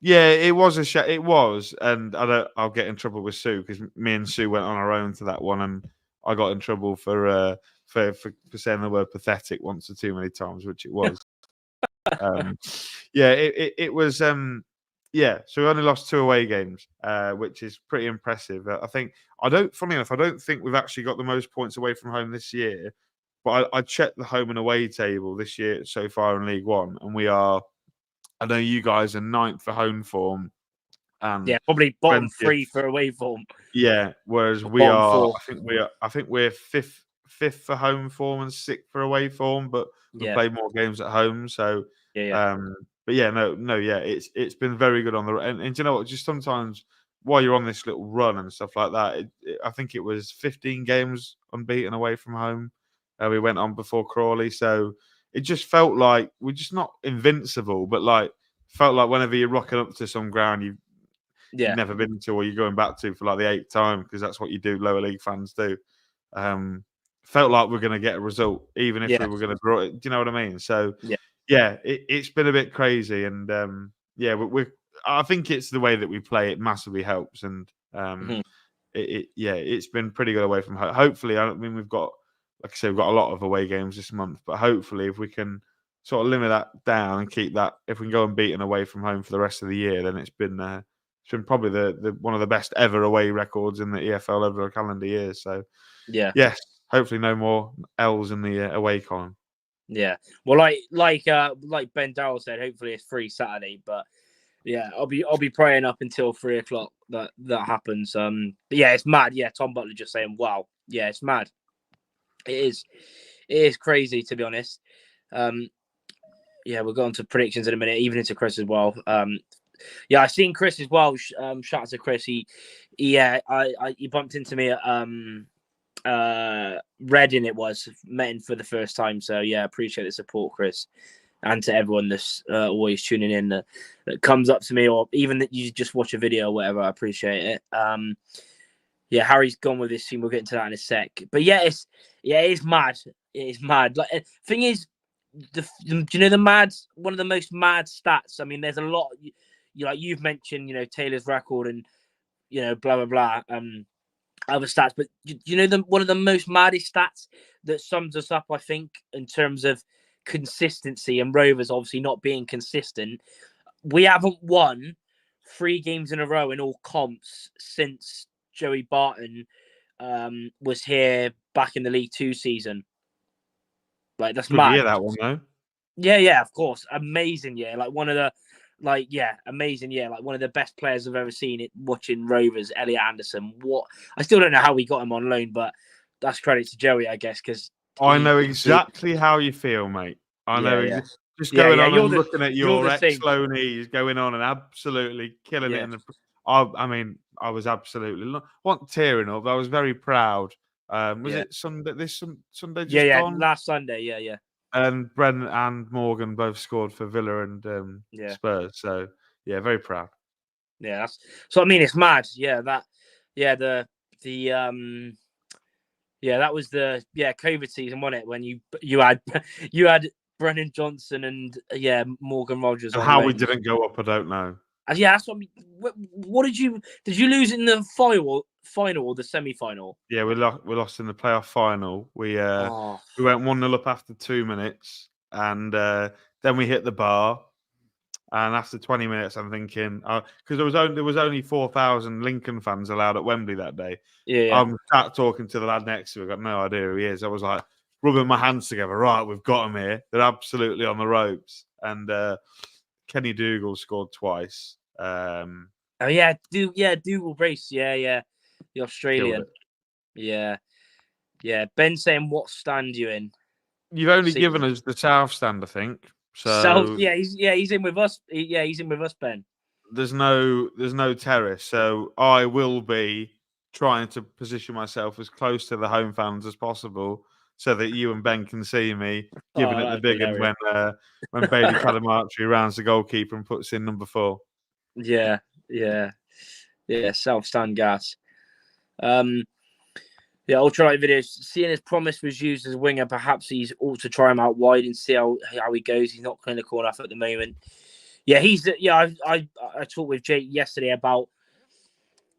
Yeah, it was it was, and I'll get in trouble with Sue because me and Sue went on our own to that one, and I got in trouble for saying the word pathetic once or too many times, which it was. It was. So we only lost 2 away games, which is pretty impressive. Funny enough, I don't think we've actually got the most points away from home this year. But I checked the home and away table this year so far in League One, and we are. I know you guys are 9th for home form, and probably bottom 3 for away form. Yeah, whereas we are. 4. I think we're fifth for home form and 6th for away form, but we play more games at home. So it's been very good on the and you know what? Just sometimes while you're on this little run and stuff like that, I think it was 15 games unbeaten away from home. We went on before Crawley, so it just felt like we're just not invincible, but like felt like whenever you're rocking up to some ground you've never been to or you're going back to for like the 8th time, because that's what you do. Lower league fans do. Felt like we're going to get a result, even if we were going to draw it. Do you know what I mean? So it's been a bit crazy, and I think it's the way that we play. It massively helps, and it's been pretty good away from home. Hopefully, I mean we've got, like I said, we've got a lot of away games this month, but hopefully if we can sort of limit that down and keep that, if we can go unbeaten away from home for the rest of the year, then it's been probably the one of the best ever away records in the EFL over a calendar year. So yes, hopefully no more L's in the away column. Yeah, well, like Ben Darrell said, hopefully it's free Saturday, but yeah, I'll be praying up until 3 o'clock that happens. But yeah, it's mad. Yeah, Tom Butler just saying, wow. Yeah, it's mad. It is crazy, to be honest. We'll go on to predictions in a minute, even into Chris as well. I've seen Chris as well. Shout out to Chris. He bumped into me at Reading. It was, met him for the first time. So yeah, appreciate the support, Chris, and to everyone that's always tuning in that comes up to me, or even that you just watch a video or whatever. I appreciate it. Harry's gone with this team. We'll get into that in a sec. But it is mad. It is mad. Like, thing is, do you know one of the most mad stats? I mean, there's a lot. You've mentioned, Taylor's record and blah blah blah. Other stats, but one of the most maddest stats that sums us up, I think, in terms of consistency and Rovers obviously not being consistent. We haven't won 3 games in a row in all comps since Joey Barton was here back in the League 2 season. Like, that's mad. Hear that one though. Yeah, of course. Amazing, like one of the amazing, like one of the best players I've ever seen it watching Rovers, Elliot Anderson. I still don't know how we got him on loan, but that's credit to Joey, I guess, because I know exactly how you feel, mate. I know just going on and looking at your ex-loanees going on and absolutely killing it in the. I mean, I was absolutely not tearing up. I was very proud. Was it Sunday? This Sunday just gone? Last Sunday, yeah. And Bren and Morgan both scored for Villa and Spurs. So yeah, very proud. Yeah, so I mean, it's mad. Yeah, that was the COVID season, wasn't it? When you had Brennan Johnson and Morgan Rogers. And how we didn't go up, I don't know. That's what did you lose in the final or the semi-final? Yeah, we lost in the playoff final. We went 1-0 up after 2 minutes, and then we hit the bar. And after 20 minutes, I'm thinking, because there was only 4,000 Lincoln fans allowed at Wembley that day. Yeah. I'm sat talking to the lad next to me. I've got no idea who he is. I was like rubbing my hands together. Right, we've got him here. They're absolutely on the ropes. And Kenny Dougal scored twice. Dougal brace. Yeah. The Australian. Yeah. Ben saying, what stand you in? You've only given us the South stand, I think. So he's in with us. He's in with us, Ben. There's no terrace, so I will be trying to position myself as close to the home fans as possible so that you and Ben can see me giving Oh, it the that'd big be one when Bailey Calamarchi rounds the goalkeeper and puts in number 4. Yeah. Self-stand gas. Yeah, ultralight videos. Seeing his promise was used as a winger, perhaps he's ought to try him out wide and see how he goes. He's not clinical enough at the moment. Yeah, I talked with Jake yesterday about.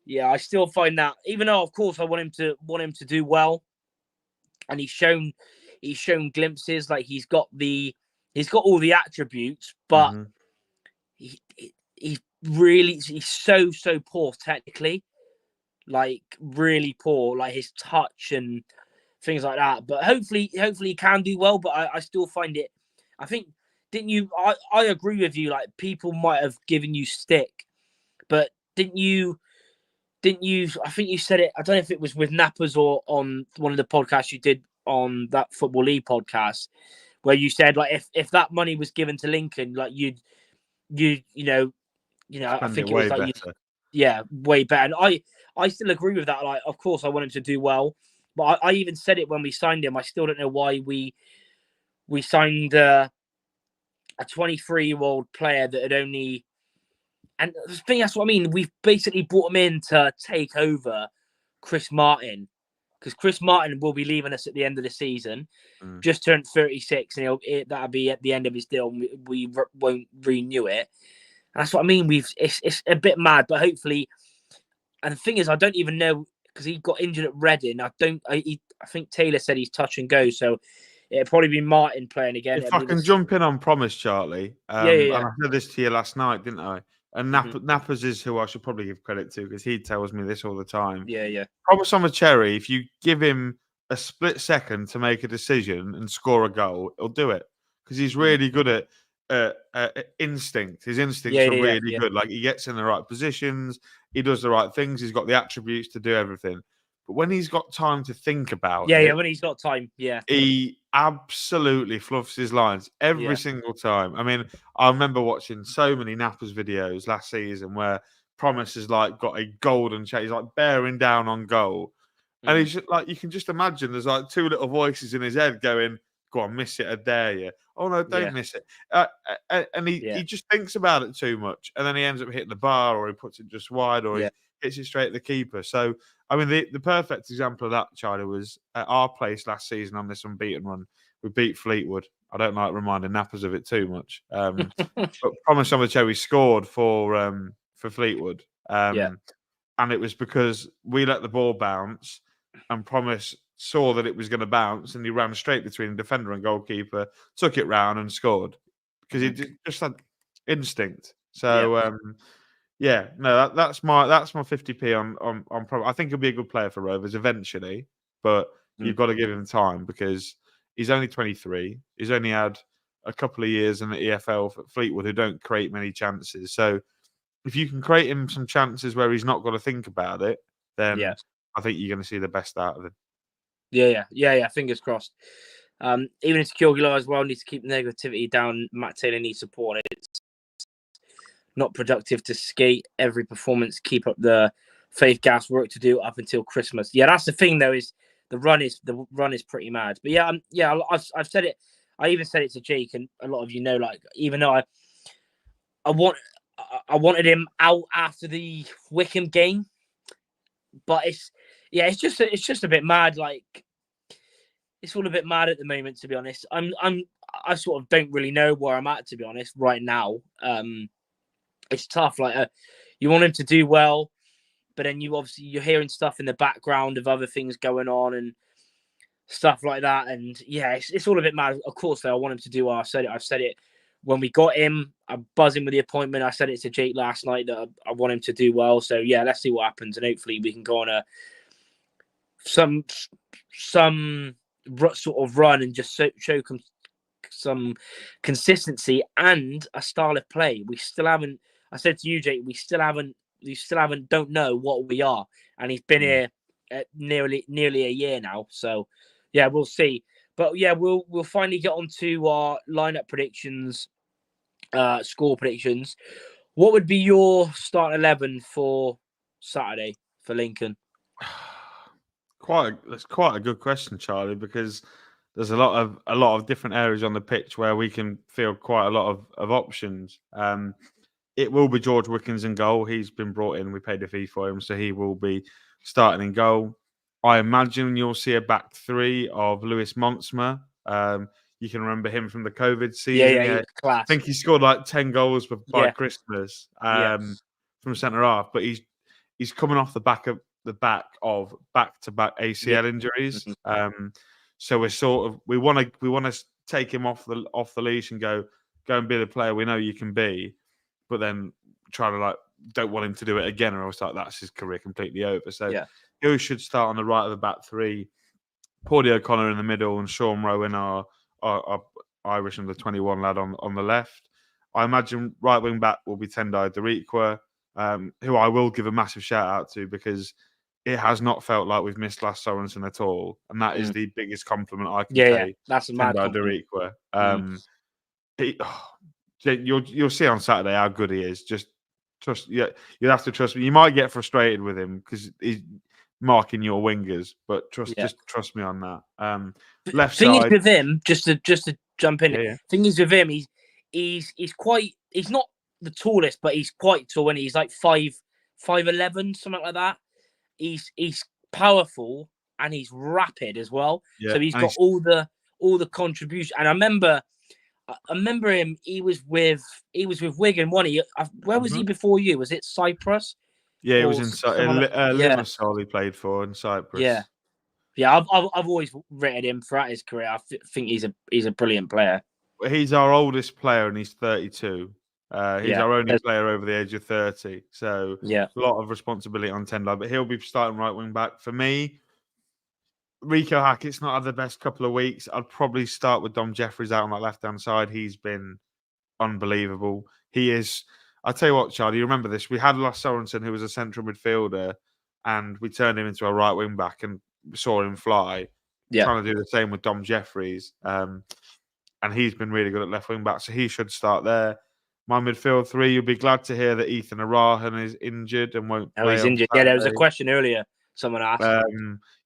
Yeah, I still find that even though, of course, I want him to do well, and he's shown glimpses, like he's got all the attributes, but he's so poor technically, like really poor, like his touch and things like that. But hopefully he can do well. But I still find it. I think didn't you? I agree with you. Like people might have given you stick, but didn't you? I think you said it. I don't know if it was with Nappers or on one of the podcasts you did on that Football League podcast, where you said like if that money was given to Lincoln, like you know, I think it was like way better. And I still agree with that. Like, of course, I want him to do well, but I even said it when we signed him. I still don't know why we signed a 23-year-old player that had only. And the thing, that's what I mean. We've basically brought him in to take over Chris Martin, because Chris Martin will be leaving us at the end of the season. Just turned 36, and that'll be at the end of his deal. And we won't renew it. And that's what I mean. It's a bit mad, but hopefully. And the thing is, I don't even know, because he got injured at Reading. I think Taylor said he's touch and go, so it'll probably be Martin playing again. If I can jump in on promise, Charlie. Yeah. And I said this to you last night, didn't I? And Nappers is who I should probably give credit to, because he tells me this all the time. Yeah. Promise on a cherry, if you give him a split second to make a decision and score a goal, he'll do it, because he's really good at instinct. His instincts are really good. Like, he gets in the right positions, he does the right things, he's got the attributes to do everything. But when he's got time to think about it, when he's got time, he absolutely fluffs his lines every single time. I mean, I remember watching so many Nappers videos last season where Promise has like got a golden chase, he's like bearing down on goal, and he's just, like, you can just imagine there's like two little voices in his head going, "Go on, miss it, I dare you." "Oh no, don't miss it." And he just thinks about it too much, and then he ends up hitting the bar, or he puts it just wide, or he hits it straight at the keeper. So, I mean, the perfect example of that, Charlie, was at our place last season on this unbeaten run. We beat Fleetwood. I don't like reminding Nappers of it too much. But Promise on the Cherry scored for Fleetwood. And it was because we let the ball bounce, and Promise saw that it was going to bounce, and he ran straight between defender and goalkeeper, took it round and scored, because he just had instinct. So, that's my 50p on Promise. I think he'll be a good player for Rovers eventually, but you've got to give him time, because he's only 23. He's only had a couple of years in the EFL for Fleetwood, who don't create many chances. So if you can create him some chances where he's not got to think about it, then I think you're going to see the best out of him. Yeah. Fingers crossed. Even if Kyogo as well needs to keep the negativity down. Matt Taylor needs support. It's not productive to skate every performance. Keep up the faith, gas, work to do up until Christmas. Yeah, that's the thing though, is the run is pretty mad. But I've said it. I even said it to Jake, and a lot of you know, like, even though I wanted him out after the Wickham game, but it's just a bit mad. Like, it's all a bit mad at the moment, to be honest. I sort of don't really know where I'm at, to be honest, right now. It's tough. Like, you want him to do well, but then you're hearing stuff in the background of other things going on and stuff like that. And it's all a bit mad. Of course, though, I want him to do well. I've said it when we got him. I'm buzzing with the appointment. I said it to Jake last night that I want him to do well. So let's see what happens, and hopefully we can go on some sort of run and just show some consistency and a style of play. We still haven't. I said to you, Jake, we still haven't. Don't know what we are, and he's been here nearly a year now. So we'll see. But we'll finally get on to our lineup predictions, score predictions. What would be your start 11 for Saturday for Lincoln? That's quite a good question, Charlie, because there's a lot of different areas on the pitch where we can field quite a lot of options. It will be George Wickens in goal. He's been brought in. We paid a fee for him, so he will be starting in goal. I imagine you'll see a back three of Lewis Montsma. You can remember him from the COVID season. He was class. I think he scored like 10 goals by Christmas from centre half. But he's coming off the back of back-to-back ACL injuries. So we want to take him off the leash and go and be the player we know you can be, but then try to don't want him to do it again, or else that's his career completely over. So he should start on the right of the back three, Paulie O'Connor in the middle, and Sean Rowan, our Irish under 21 lad on the left. I imagine right wing back will be Tendai Doriqua, who I will give a massive shout out to, because it has not felt like we've missed Lars Sorensen at all, and that is the biggest compliment I can pay. That's a mad Tendai Doriqua. You'll see on Saturday how good he is. Just trust. Yeah, you'll have to trust me. You might get frustrated with him because he's marking your wingers, but just trust me on that. Left thing side is with him, just to jump in. Thing is with him, he's not the tallest, but he's quite tall, and he's like 5'11", something like that. He's powerful and he's rapid as well. Yeah, so he's got all the contribution. And I remember him. He was with Wigan, wasn't he? Where was he before you? Was it Cyprus? Yeah, he was in Limassol. He played for in Cyprus. Yeah. I've always rated him throughout his career. I think he's a brilliant player. He's our oldest player, and he's 32. He's our only player over the age of 30. So a lot of responsibility on Tendai, but he'll be starting right wing back. For me, Rico Hackett's not had the best couple of weeks. I'd probably start with Dom Jeffries out on that left-hand side. He's been unbelievable. He is. I'll tell you what, Charlie, you remember this. We had Lars Sorensen, who was a central midfielder, and we turned him into a right wing back and saw him fly. Trying to do the same with Dom Jeffries. And he's been really good at left wing back, so he should start there. My midfield three, you'll be glad to hear that Ethan Arahan is injured and won't play. He's injured. Yeah, there was a question earlier. Someone asked.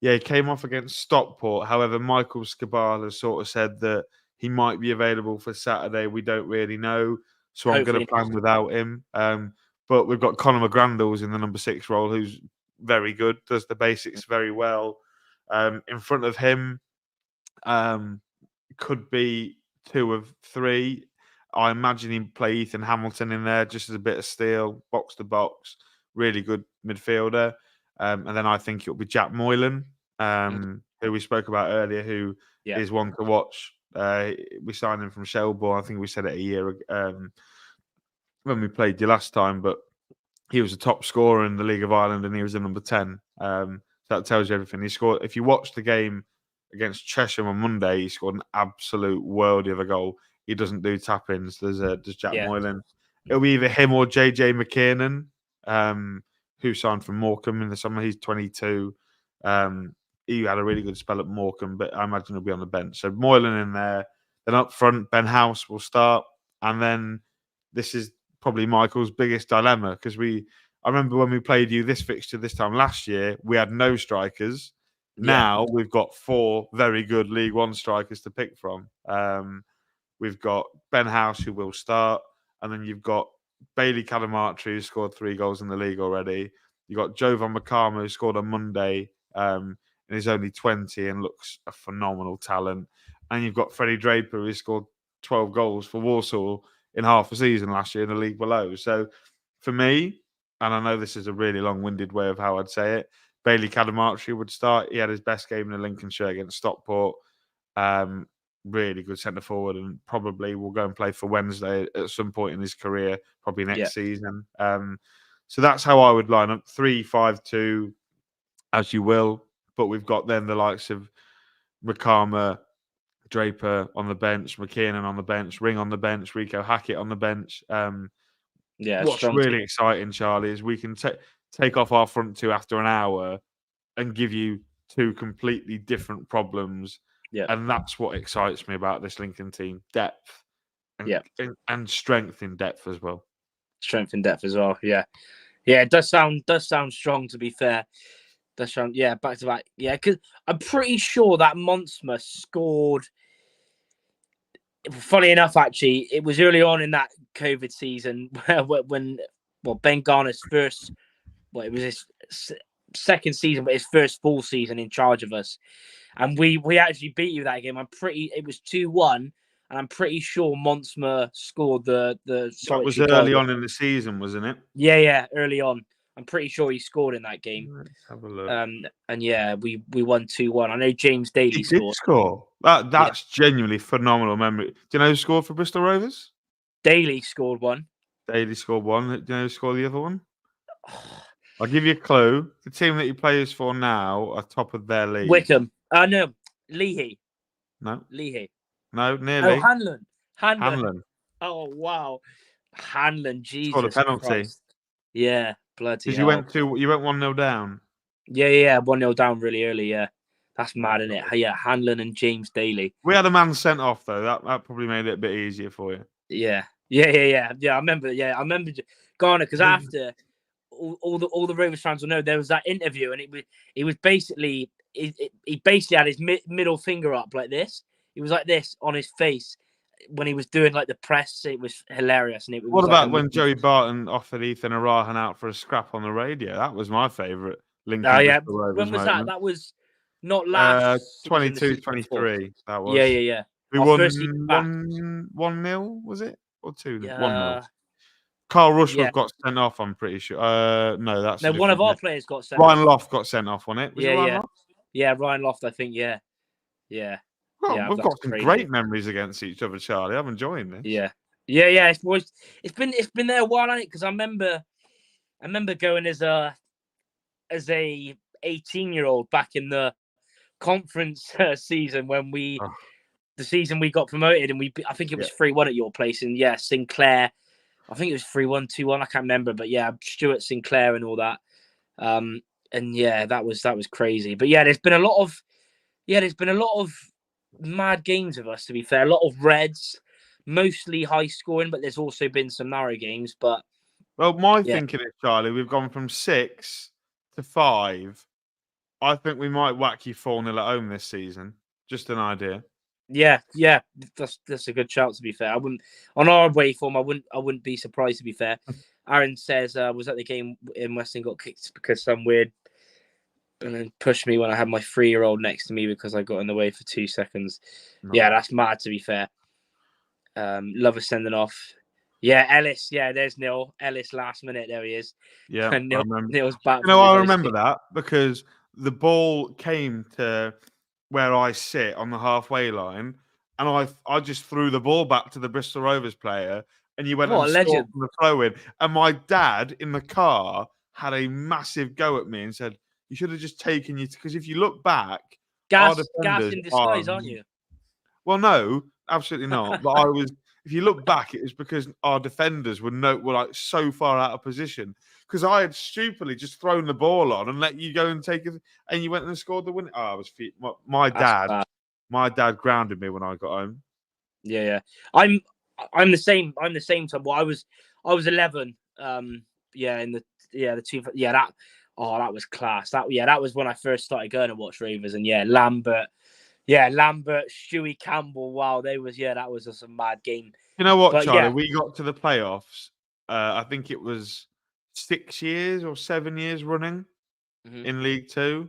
He came off against Stockport. However, Michael Scabal has sort of said that he might be available for Saturday. We don't really know. So I'm going to plan without him. But we've got Conor McGrandles in the number 6 role, who's very good, does the basics very well. In front of him could be 2 of 3. I imagine he'd play Ethan Hamilton in there just as a bit of steel, box to box, really good midfielder. And then I think it'll be Jack Moylan, who we spoke about earlier, who is one to watch. We signed him from Shelbourne. I think we said it a year ago when we played you last time, but he was a top scorer in the League of Ireland and he was a number 10. So that tells you everything. He scored. If you watch the game against Cheshire on Monday, he scored an absolute worldie of a goal. He doesn't do tap-ins. There's Jack Moylan. It'll be either him or JJ McKiernan, who signed from Morecambe in the summer. He's 22. He had a really good spell at Morecambe, but I imagine he'll be on the bench. So Moylan in there. Then up front, Ben House will start. And then this is probably Michael's biggest dilemma, because I remember when we played you this fixture this time last year, we had no strikers. Now we've got 4 very good League One strikers to pick from. We've got Ben House, who will start, and then you've got Bailey Cadamartri, who scored 3 goals in the league already. You've got Jovan Makama, who scored on Monday, and is only 20 and looks a phenomenal talent. And you've got Freddie Draper, who scored 12 goals for Walsall in half a season last year in the league below. So for me, and I know this is a really long-winded way of how I'd say it, Bailey Cadamartri would start. He had his best game in the Lincolnshire against Stockport. Really good centre forward, and probably will go and play for Wednesday at some point in his career, probably next season. So that's how I would line up 3-5-2, as you will. But we've got then the likes of Makama, Draper on the bench, McKiernan on the bench, Ring on the bench, Rico Hackett on the bench. What's really exciting, Charlie, is we can take off our front 2 after an hour and give you 2 completely different problems. And that's what excites me about this Lincoln team: depth and strength in depth as well. Strength in depth as well. Yeah. It does sound strong, to be fair. That's right. Yeah, back to back. Yeah, because I'm pretty sure that Montsma scored. Funny enough, actually, it was early on in that COVID season when Ben Garner's first, it was his second season, but his first full season in charge of us, and we actually beat you that game. It was 2-1, and I'm pretty sure Montsma scored the That was solitary early goal. on in the season, wasn't it? Yeah, early on. I'm pretty sure he scored in that game. Let's have a look. And yeah, we won 2-1. I know James Daly He scored. did score. That's genuinely phenomenal memory. Do you know who scored for Bristol Rovers? Daly scored one. Daly scored one. Do you know who scored the other one? I'll give you a clue. The team that he plays for now are top of their league. Wickham. No. Leahy. No. Leahy. No, nearly. Oh, Hanlon. Oh, wow. Hanlon, Jesus Scored a penalty. Christ. Yeah, bloody Because hell. you went 1-0 down. Yeah, 1-0 down really early, yeah. That's mad, isn't it? Yeah, Hanlon and James Daly. We had a man sent off though. That probably made it a bit easier for you. Yeah. I remember Garner, because after all the Rovers fans will know there was that interview, and it was basically he basically had his middle finger up like this. He was like this on his face when he was doing like the press. It was hilarious. And what about when Joey Barton offered Ethan Arahan out for a scrap on the radio? That was my favourite. When was moment. that? That was not last 22-23. That was. Yeah. We won 1-0, was it? Or 2-0? 1-0. Carl Rushworth got sent off, I'm pretty sure. No, one of our players got sent off. Ryan Loft got sent off on it. Was it Ryan Loft? Yeah, Ryan Loft, I think, yeah. Well, we've got some great memories against each other, Charlie. I'm enjoying this. Yeah. It's been there a while, hasn't it? Because I remember going as a 18-year-old back in the conference season when the season we got promoted, and I think it was 3-1 at your place, and Sinclair. I think it was 3-1, 2-1. I can't remember, but yeah, Stuart Sinclair and all that. And yeah, that was crazy. But yeah, there's been a lot of mad games of us. To be fair, a lot of reds, mostly high scoring, but there's also been some narrow games. But my thinking is, Charlie, we've gone from 6 to 5. I think we might whack you 4-0 at home this season. Just an idea. Yeah, that's a good shout. To be fair, I wouldn't on our way form. I wouldn't be surprised. To be fair, Aaron says was at the game in Weston, got kicked because some weird and then pushed me when I had my 3-year-old next to me because I got in the way for 2 seconds. No. Yeah, that's mad. To be fair, Lover sending off. Yeah, Ellis. Yeah, there's Neil Ellis. Last minute, there he is. Yeah, and Neil's back. I remember that because the ball came to where I sit on the halfway line, and I just threw the ball back to the Bristol Rovers player, and you went and scored from the throw in. And my dad in the car had a massive go at me and said, "You should have just taken you because if you look back, gas in disguise, aren't you?" Well, no, absolutely not. But if you look back, it was because our defenders were like so far out of position. Because I had stupidly just thrown the ball on and let you go and take it, and you went and scored the win. Oh, I was my dad grounded me when I got home. Yeah. I'm the same. I'm the same time. Well, I was 11. That was class. That was when I first started going to watch Rovers, and Lambert, Stewie Campbell. Wow, that was just a mad game. You know what, Charlie? We got to the playoffs. I think it was 6 years or 7 years running in League Two,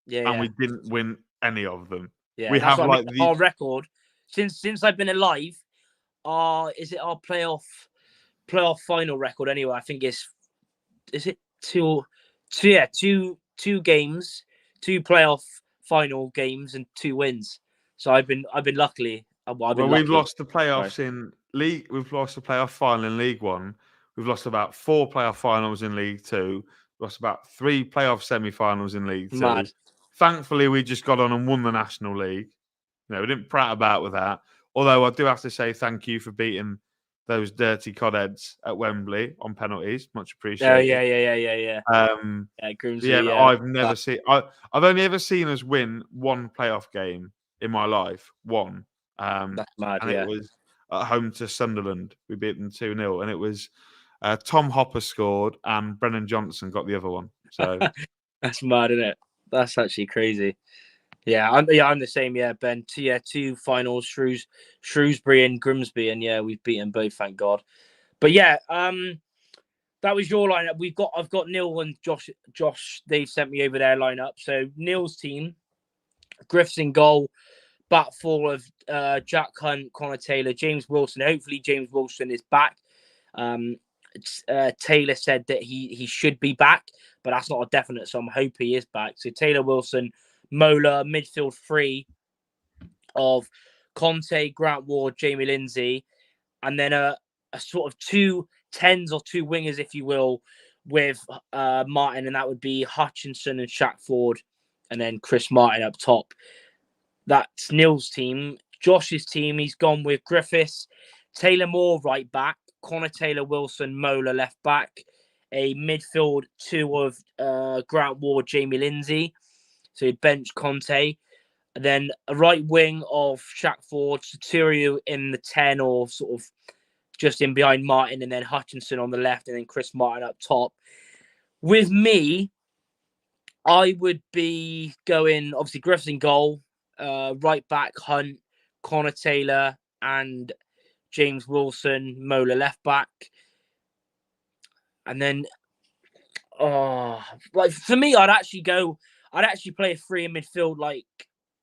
and we didn't win any of them. Yeah, we have our record since I've been alive. Is it our playoff final record anyway? I think is it two games, 2 playoff final games, and 2 wins. So I've been lucky. We've lost the playoffs in League. We've lost the playoff final in League One. We've lost about 4 playoff finals in League Two. We've lost about 3 playoff semi-finals in League Two. Mad. Thankfully, we just got on and won the National League. We didn't prat about with that. Although I do have to say thank you for beating those dirty codheads at Wembley on penalties. Much appreciated. Grimsby, I've never seen. I've only ever seen us win 1 playoff game in my life. 1. That's mad. And it was at home to Sunderland. We beat them 2-0, and it was Tom Hopper scored and Brennan Johnson got the other one. So that's mad, isn't it? That's actually crazy. Yeah, I'm the same. Yeah, Ben. Two finals, Shrewsbury and Grimsby, and yeah, we've beaten both, thank God. But yeah, that was your lineup. I've got Neil and Josh, they've sent me over their lineup. So Neil's team, Griff's in goal, back four of Jack Hunt, Connor Taylor, James Wilson. Hopefully James Wilson is back. Taylor said that he should be back, but that's not a definite, so I'm hoping he is back. So Taylor, Wilson, Mola, midfield three of Conte, Grant Ward, Jamie Lindsay, and then a sort of 2 10s or 2 wingers, if you will, with Martin, and that would be Hutchinson and Shaq Ford, and then Chris Martin up top. That's Neil's team. Josh's team, he's gone with Griffiths, Taylor Moore right back, Connor Taylor, Wilson, Mola left back, a midfield 2 of Grant Ward, Jamie Lindsay. So he'd bench Conte. And then a right wing of Shaq Ford, Soturio in the 10 or sort of just in behind Martin, and then Hutchinson on the left, and then Chris Martin up top. With me, I would be going, obviously, Griffiths in goal, right back, Hunt, Connor Taylor, and James Wilson, Mola left back. And then, like for me, I'd actually play a 3 in midfield, like,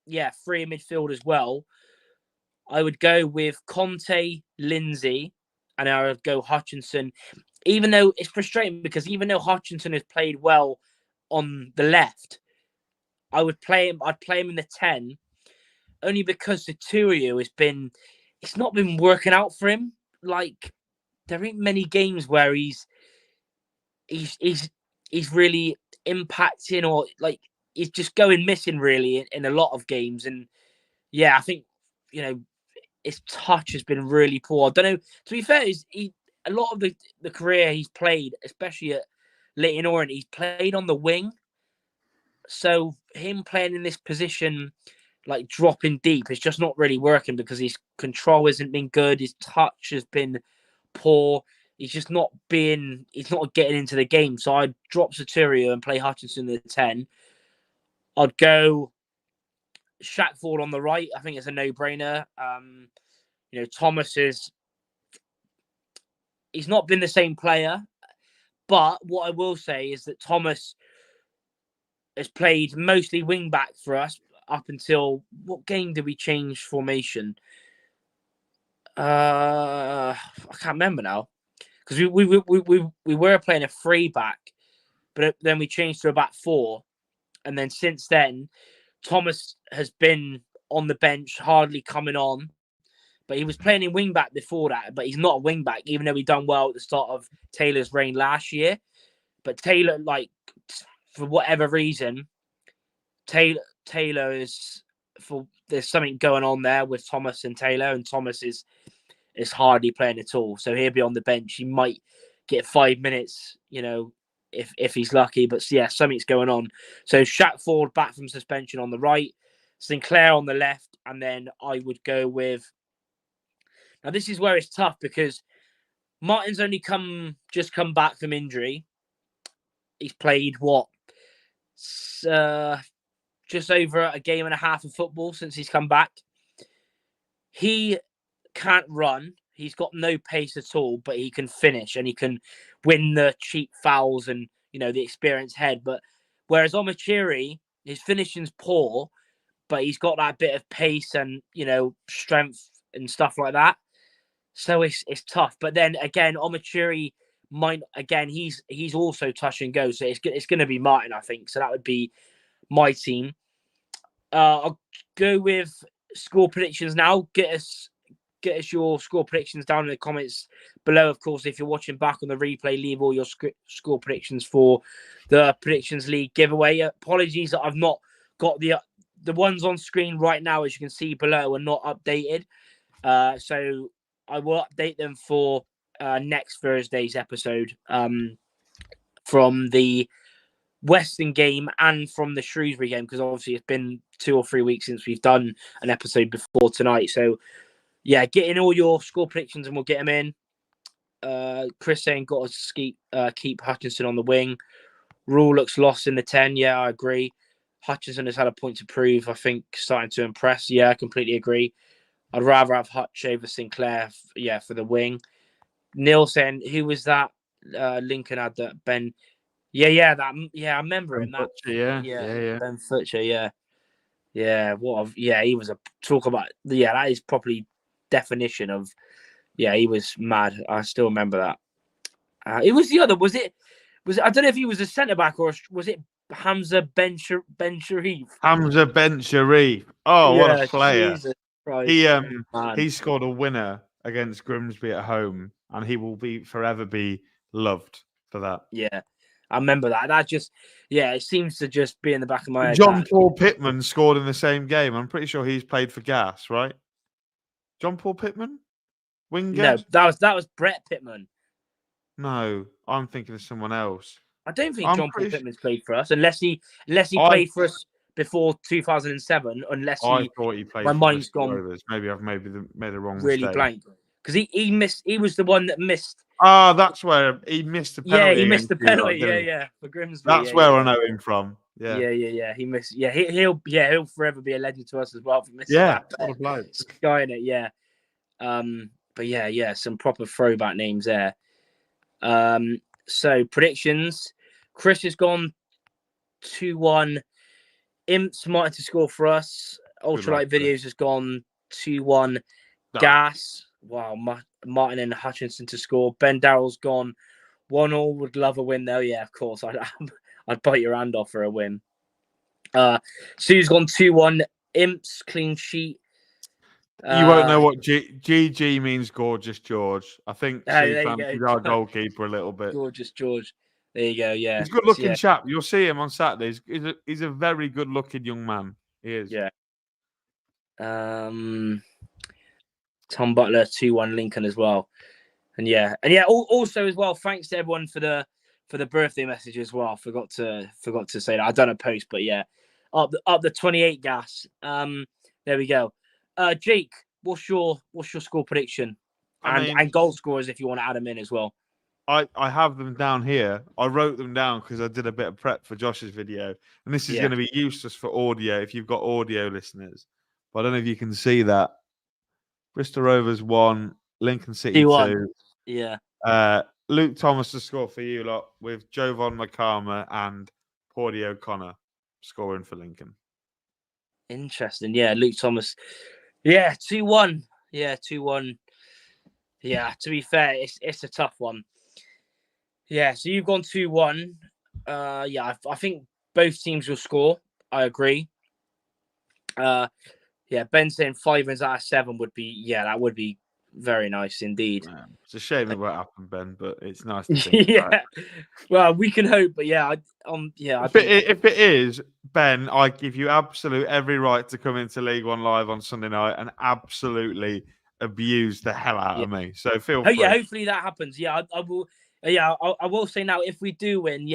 3 in midfield as well. I would go with Conte, Lindsay, and I would go Hutchinson. Even though it's frustrating because even though Hutchinson has played well on the left, I'd play him in the 10, only because Soturio it's not been working out for him. Like, there ain't many games where he's really impacting, or like he's just going missing really in a lot of games. And yeah, I think, his touch has been really poor. I don't know. To be fair, a lot of the career he's played, especially at Leyton Orient, he's played on the wing. So him playing in this position, like dropping deep, it's just not really working because his control hasn't been good. His touch has been poor. He's not getting into the game. So I'd drop Soturio and play Hutchinson at the 10. I'd go Shaq Ford on the right. I think it's a no-brainer. Thomas he's not been the same player, but what I will say is that Thomas has played mostly wing back for us up until what game did we change formation? I can't remember now because we were playing a 3 back, but then we changed to a back 4, and then since then Thomas has been on the bench, hardly coming on. But he was playing in wing back before that, but he's not a wing back, even though he done well at the start of Taylor's reign last year. But Taylor, like, for whatever reason, Taylor is there's something going on there with Thomas and Taylor, and Thomas is hardly playing at all. So he'll be on the bench. He might get 5 minutes, if he's lucky. But yeah, something's going on. So Shaq Ford back from suspension on the right, Sinclair on the left, and then I would go with. Now, this is where it's tough because Martin's only just come back from injury. He's played, just over a game and a half of football since he's come back. He can't run. He's got no pace at all, but he can finish and he can win the cheap fouls and, the experienced head. But whereas Omachiri, his finishing's poor, but he's got that bit of pace and, strength and stuff like that. So it's tough. But then again, Omachiri he's also touch and go. So it's going to be Martin, I think. So that would be my team. I'll go with score predictions now. Get us your score predictions down in the comments below. Of course, if you're watching back on the replay, leave all your score predictions for the Predictions League giveaway. Apologies that I've not got the ones on screen right now, as you can see below, are not updated. So I will update them for next Thursday's episode from the Weston game and from the Shrewsbury game, because obviously it's been 2 or 3 weeks since we've done an episode before tonight. So yeah, get in all your score predictions and we'll get them in. Chris saying got to keep Hutchinson on the wing. Rule looks lost in the 10. Yeah, I agree. Hutchinson has had a point to prove. I think starting to impress. Yeah, I completely agree. I'd rather have Hutch over Sinclair. For the wing. Neil saying, who was that? Lincoln had that Ben. Yeah. I remember him. That. Fixture, Yeah, yeah. Ben Fixture. Yeah. He was a talk about. Yeah, that is probably definition of. Yeah, he was mad. I still remember that. It was the other. Was it? I don't know if he was a centre back or was it Hamza Ben Sharif? Hamza Ben Sharif. Oh, what a player! Jesus Christ, man. He scored a winner against Grimsby at home, and he will forever be loved for that. Yeah, I remember that. That just, it seems to just be in the back of my head. John Paul Pittman scored in the same game. I'm pretty sure he's played for Gas, right? John Paul Pittman, Wingate? No, that was Brett Pittman. No, I'm thinking of someone else. I don't think John Paul Pittman's played for us, unless he played for us before 2007. Unless I thought he played. My for mind's Bristol gone. Rovers. Maybe I've made the wrong really mistake. Blank because he missed. He was the one that missed. Ah, that's where he missed the penalty. Yeah, he missed the penalty. For Grimsby. That's where I know him from. Yeah. He missed. Yeah, he'll forever be a legend to us as well for missing that. Yeah, what a bloke. Sky in it. Yeah. But some proper throwback names there. So predictions. Chris has gone 2-1. Imps Martin to score for us. Ultralight Videos has gone 2-1. Gas. Wow, Martin and Hutchinson to score. Ben Darrell's gone 1-1. Would love a win though. Yeah, of course. I'd bite your hand off for a win. Sue's gone 2-1. Imps clean sheet. You won't know what GG means. Gorgeous George. I think Sue fancies our goalkeeper a little bit. Gorgeous George. There you go. Yeah, he's a good-looking chap. You'll see him on Saturdays. He's a very good-looking young man. He is. Yeah. Tom Butler 2-1 Lincoln as well, and also as well. Thanks to everyone for the birthday message as well. Forgot to say that. I done a post, but up the 28 gas. There we go. Jake, what's your score prediction and goal scorers if you want to add them in as well? I have them down here. I wrote them down because I did a bit of prep for Josh's video, and this is going to be useless for audio if you've got audio listeners. But I don't know if you can see that. Bristol Rovers 1, Lincoln City 2. Yeah. Luke Thomas to score for you lot with Jovan Makama and Pordy O'Connor scoring for Lincoln. Interesting. Yeah, Luke Thomas. Yeah, 2-1. Yeah, 2-1. Yeah, to be fair, it's a tough one. Yeah, so you've gone 2-1. I think both teams will score. I agree. Ben saying 5 wins out of 7 would be, that would be very nice indeed. Yeah, it's a shame it won't happen, Ben, but it's nice to think. Well, we can hope, but if it is, Ben, I give you absolute every right to come into League One Live on Sunday night and absolutely abuse the hell out of me. So feel free. Yeah, hopefully that happens. Yeah, I will. Yeah, I will say now, if we do win,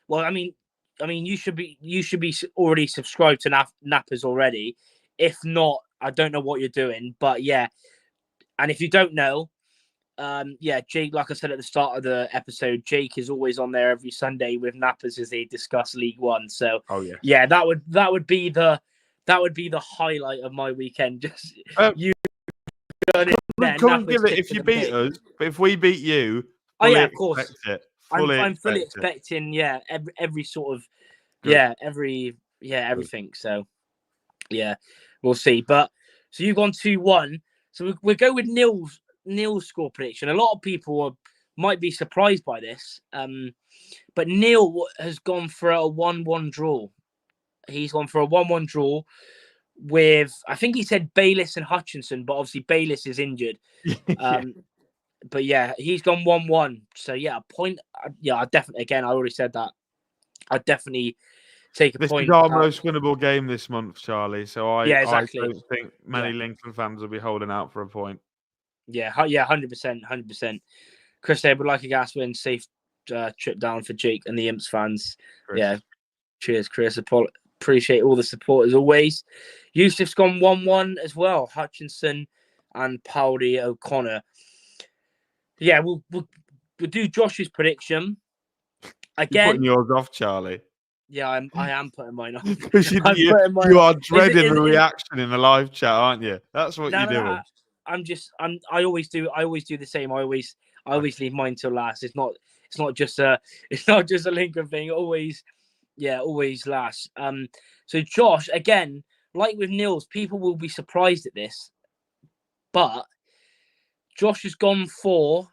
well, I mean, you should be already subscribed to Nappers already. If not, I don't know what you're doing, but yeah. And if you don't know, Jake, like I said at the start of the episode, Jake is always on there every Sunday with Nappers as they discuss League One. So, that would be the highlight of my weekend. Just you. Come give it if you beat us, but if we beat you, of course, I'm fully expecting. Every sort of, everything. So, we'll see. But so you've gone 2-1. So we'll go with Neil's score prediction. A lot of people might be surprised by this, but Neil has gone for a 1-1 draw. He's gone for a 1-1 draw with, I think he said Bayliss and Hutchinson, but obviously Bayliss is injured. But he's gone 1-1. So a point. I definitely, again, I already said that. I definitely take a point. This is our most winnable game this month, Charlie. So I don't think many Lincoln fans will be holding out for a point. 100%. Chris said would like a gas win, safe trip down for Jake and the Imps fans. Chris. Yeah, cheers, Chris. Appreciate all the support as always. Yusuf's gone 1-1 as well. Hutchinson and Pordy O'Connor. Yeah, we'll do Josh's prediction again. You're putting yours off, Charlie. Yeah, I am putting mine on. Because I'm putting mine you on. are dreading the reaction in the live chat, aren't you? That's what you're doing. I always do the same. I always leave mine till last. It's not just a Lincoln thing. Always last. So Josh, again, like with Nils, people will be surprised at this, but Josh has gone for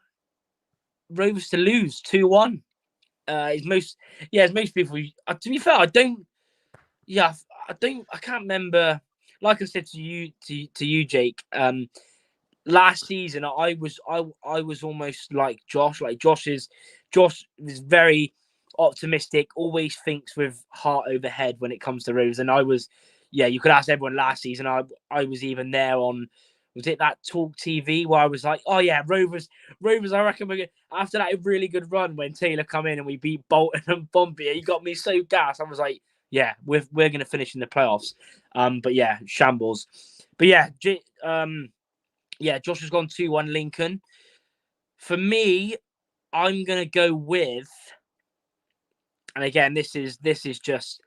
Rovers to lose 2-1. As most people. To be fair, I don't. Yeah, I can't remember. Like I said to you, Jake. Last season, I was almost like Josh. Like Josh is very optimistic. Always thinks with heart over head when it comes to Rovers. And I was, you could ask everyone last season. I was even there on. Was it that Talk TV where I was like, oh yeah, Rovers. I reckon we're good. After that really good run when Taylor come in and we beat Bolton and Pompey, he got me so gassed. I was like, yeah, we're going to finish in the playoffs. But yeah, shambles. But yeah, Josh has gone 2-1 Lincoln. For me, I'm going to go with, and again, this is just,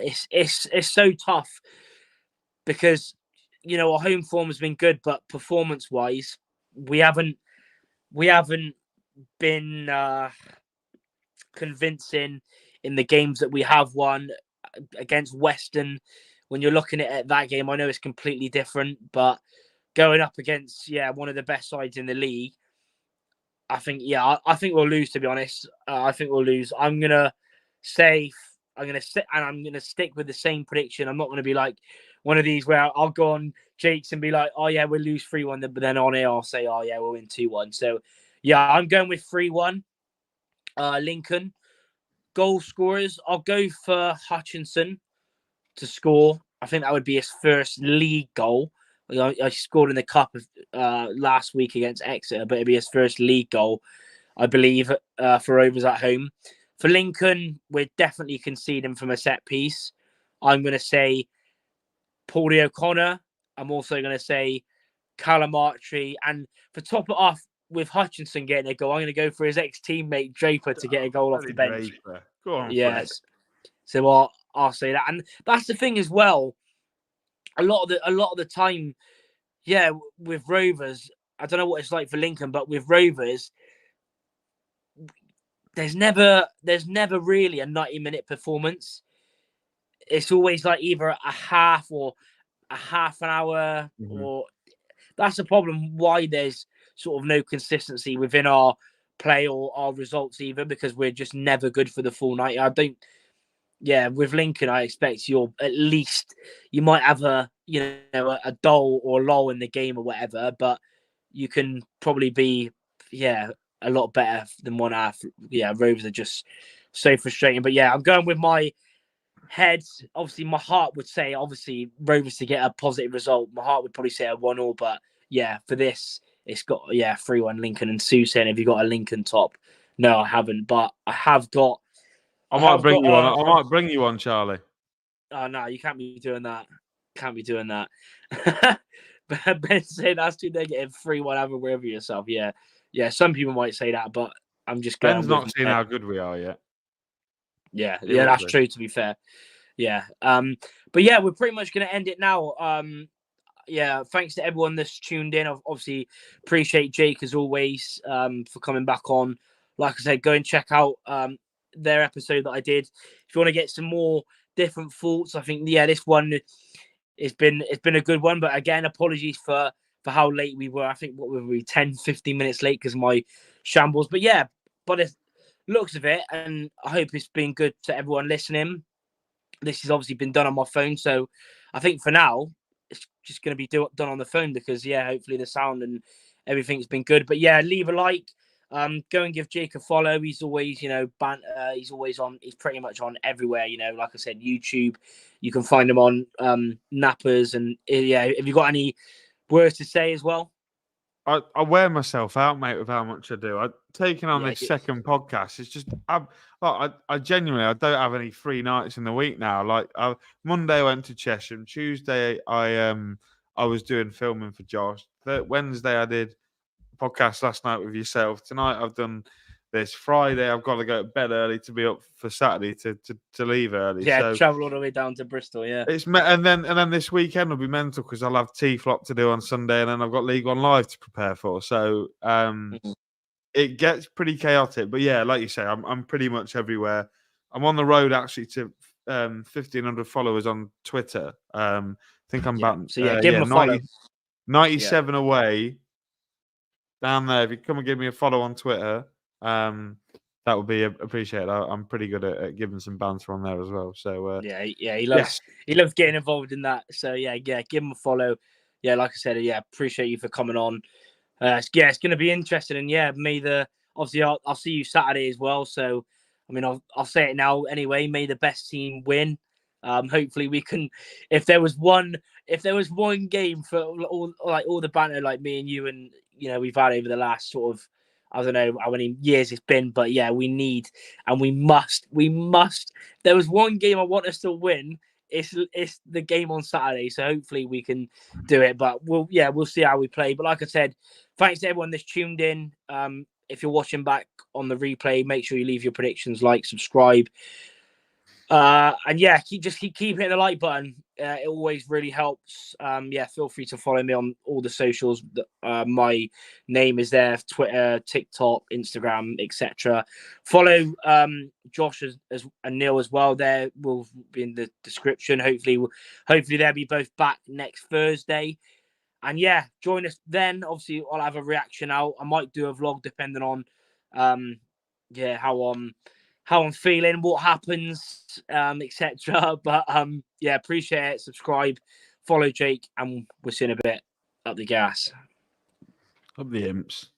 it's so tough because, our home form has been good, but performance-wise, we haven't been convincing in the games that we have won. Against Weston. When you're looking at that game, I know it's completely different, but going up against one of the best sides in the league, I think we'll lose. To be honest, I think we'll lose. I'm gonna stick with the same prediction. I'm not gonna be like one of these where I'll go on Jake's and be like, oh yeah, we'll lose 3-1, but then on air I'll say, oh yeah, we'll win 2-1. So yeah, I'm going with 3-1. Lincoln. Goal scorers, I'll go for Hutchinson to score. I think that would be his first league goal. I scored in the cup last week against Exeter, but it'd be his first league goal, I believe, for Rovers at home. For Lincoln, we're definitely conceding from a set piece. I'm going to say Paulie O'Connor. I'm also going to say Calamartri. And for top it off, with Hutchinson getting a goal, I'm going to go for his ex-teammate Draper to get a goal off the bench. Draper. Go on, yes. So I'll say that. And that's the thing as well. A lot of the time, with Rovers, I don't know what it's like for Lincoln, but with Rovers, there's never really a 90-minute performance. It's always like either a half or a half an hour, or that's the problem. Why there's sort of no consistency within our play or our results either, because we're just never good for the full 90. I don't. Yeah, with Lincoln, I expect you might have a dull or lull in the game or whatever, but you can probably be a lot better than one half. Yeah, Rovers are just so frustrating. But yeah, I'm going with my head. Obviously, my heart would say Rovers to get a positive result. My heart would probably say a 1-1, but yeah, for this it's got 3-1 Lincoln. And Sue saying, have you got a Lincoln top? No, I haven't, but I have got. I might bring you on. I might bring you on, Charlie. Oh no, you can't be doing that. Can't be doing that. But Ben saying that's too negative. 3-1, have a word for yourself. Yeah. Some people might say that, but I'm just going. Ben's not seen how good we are yet. Yeah, that's true. To be fair, yeah. But yeah, we're pretty much going to end it now. Thanks to everyone that's tuned in. Obviously, appreciate Jake as always for coming back on. Like I said, go and check out their episode that I did. If you want to get some more different thoughts, I think this one it's been a good one. But again, apologies for how late we were. I think what were we 10-15 minutes late because of my shambles. But yeah, but it looks of it, and I hope it's been good to everyone listening. This has obviously been done on my phone, so I think for now it's just going to be done on the phone because hopefully the sound and everything's been good. But yeah, leave a like. Go and give Jake a follow. He's always, banter. He's always on. He's pretty much on everywhere. Like I said, YouTube. You can find him on Nappers. And have you got any words to say as well? I wear myself out, mate, with how much I do. I've taken on this second podcast. It's just I genuinely I don't have any free nights in the week now. Like Monday I went to Chesham. Tuesday I was doing filming for Josh. Wednesday I did podcast last night with yourself. Tonight I've done this Friday. I've got to go to bed early to be up for Saturday to leave early. Yeah, so travel all the way down to Bristol. Yeah, and then this weekend will be mental because I'll have T-flop to do on Sunday, and then I've got League One Live to prepare for. So it gets pretty chaotic. But yeah, like you say, I'm pretty much everywhere. I'm on the road actually to 1,500 followers on Twitter. I think I'm about give them a follow. 97 away down there. If you come and give me a follow on Twitter, that would be appreciated. I'm pretty good at giving some banter on there as well. So he loves getting involved in that. So yeah, give him a follow. Yeah, like I said, appreciate you for coming on. It's going to be interesting, and obviously I'll see you Saturday as well. So I mean, I'll say it now anyway. May the best team win. Hopefully we can. If there was one game for all the banter like me and you and we've had over the last sort of, I don't know how many years it's been, but yeah, we need and we must. There was one game I want us to win. It's the game on Saturday, so hopefully we can do it. But we'll see how we play. But like I said, thanks to everyone that's tuned in. If you're watching back on the replay, make sure you leave your predictions, like, subscribe. And keep hitting the like button. It always really helps. Feel free to follow me on all the socials. My name is there: Twitter, TikTok, Instagram, etc. Follow Josh and Neil as well. There will be in the description. Hopefully they'll be both back next Thursday. And join us then. Obviously, I'll have a reaction out. I might do a vlog depending on how I'm feeling, what happens, etc. But appreciate it. Subscribe, follow Jake, and we'll see in a bit. Up the gas. Up the imps.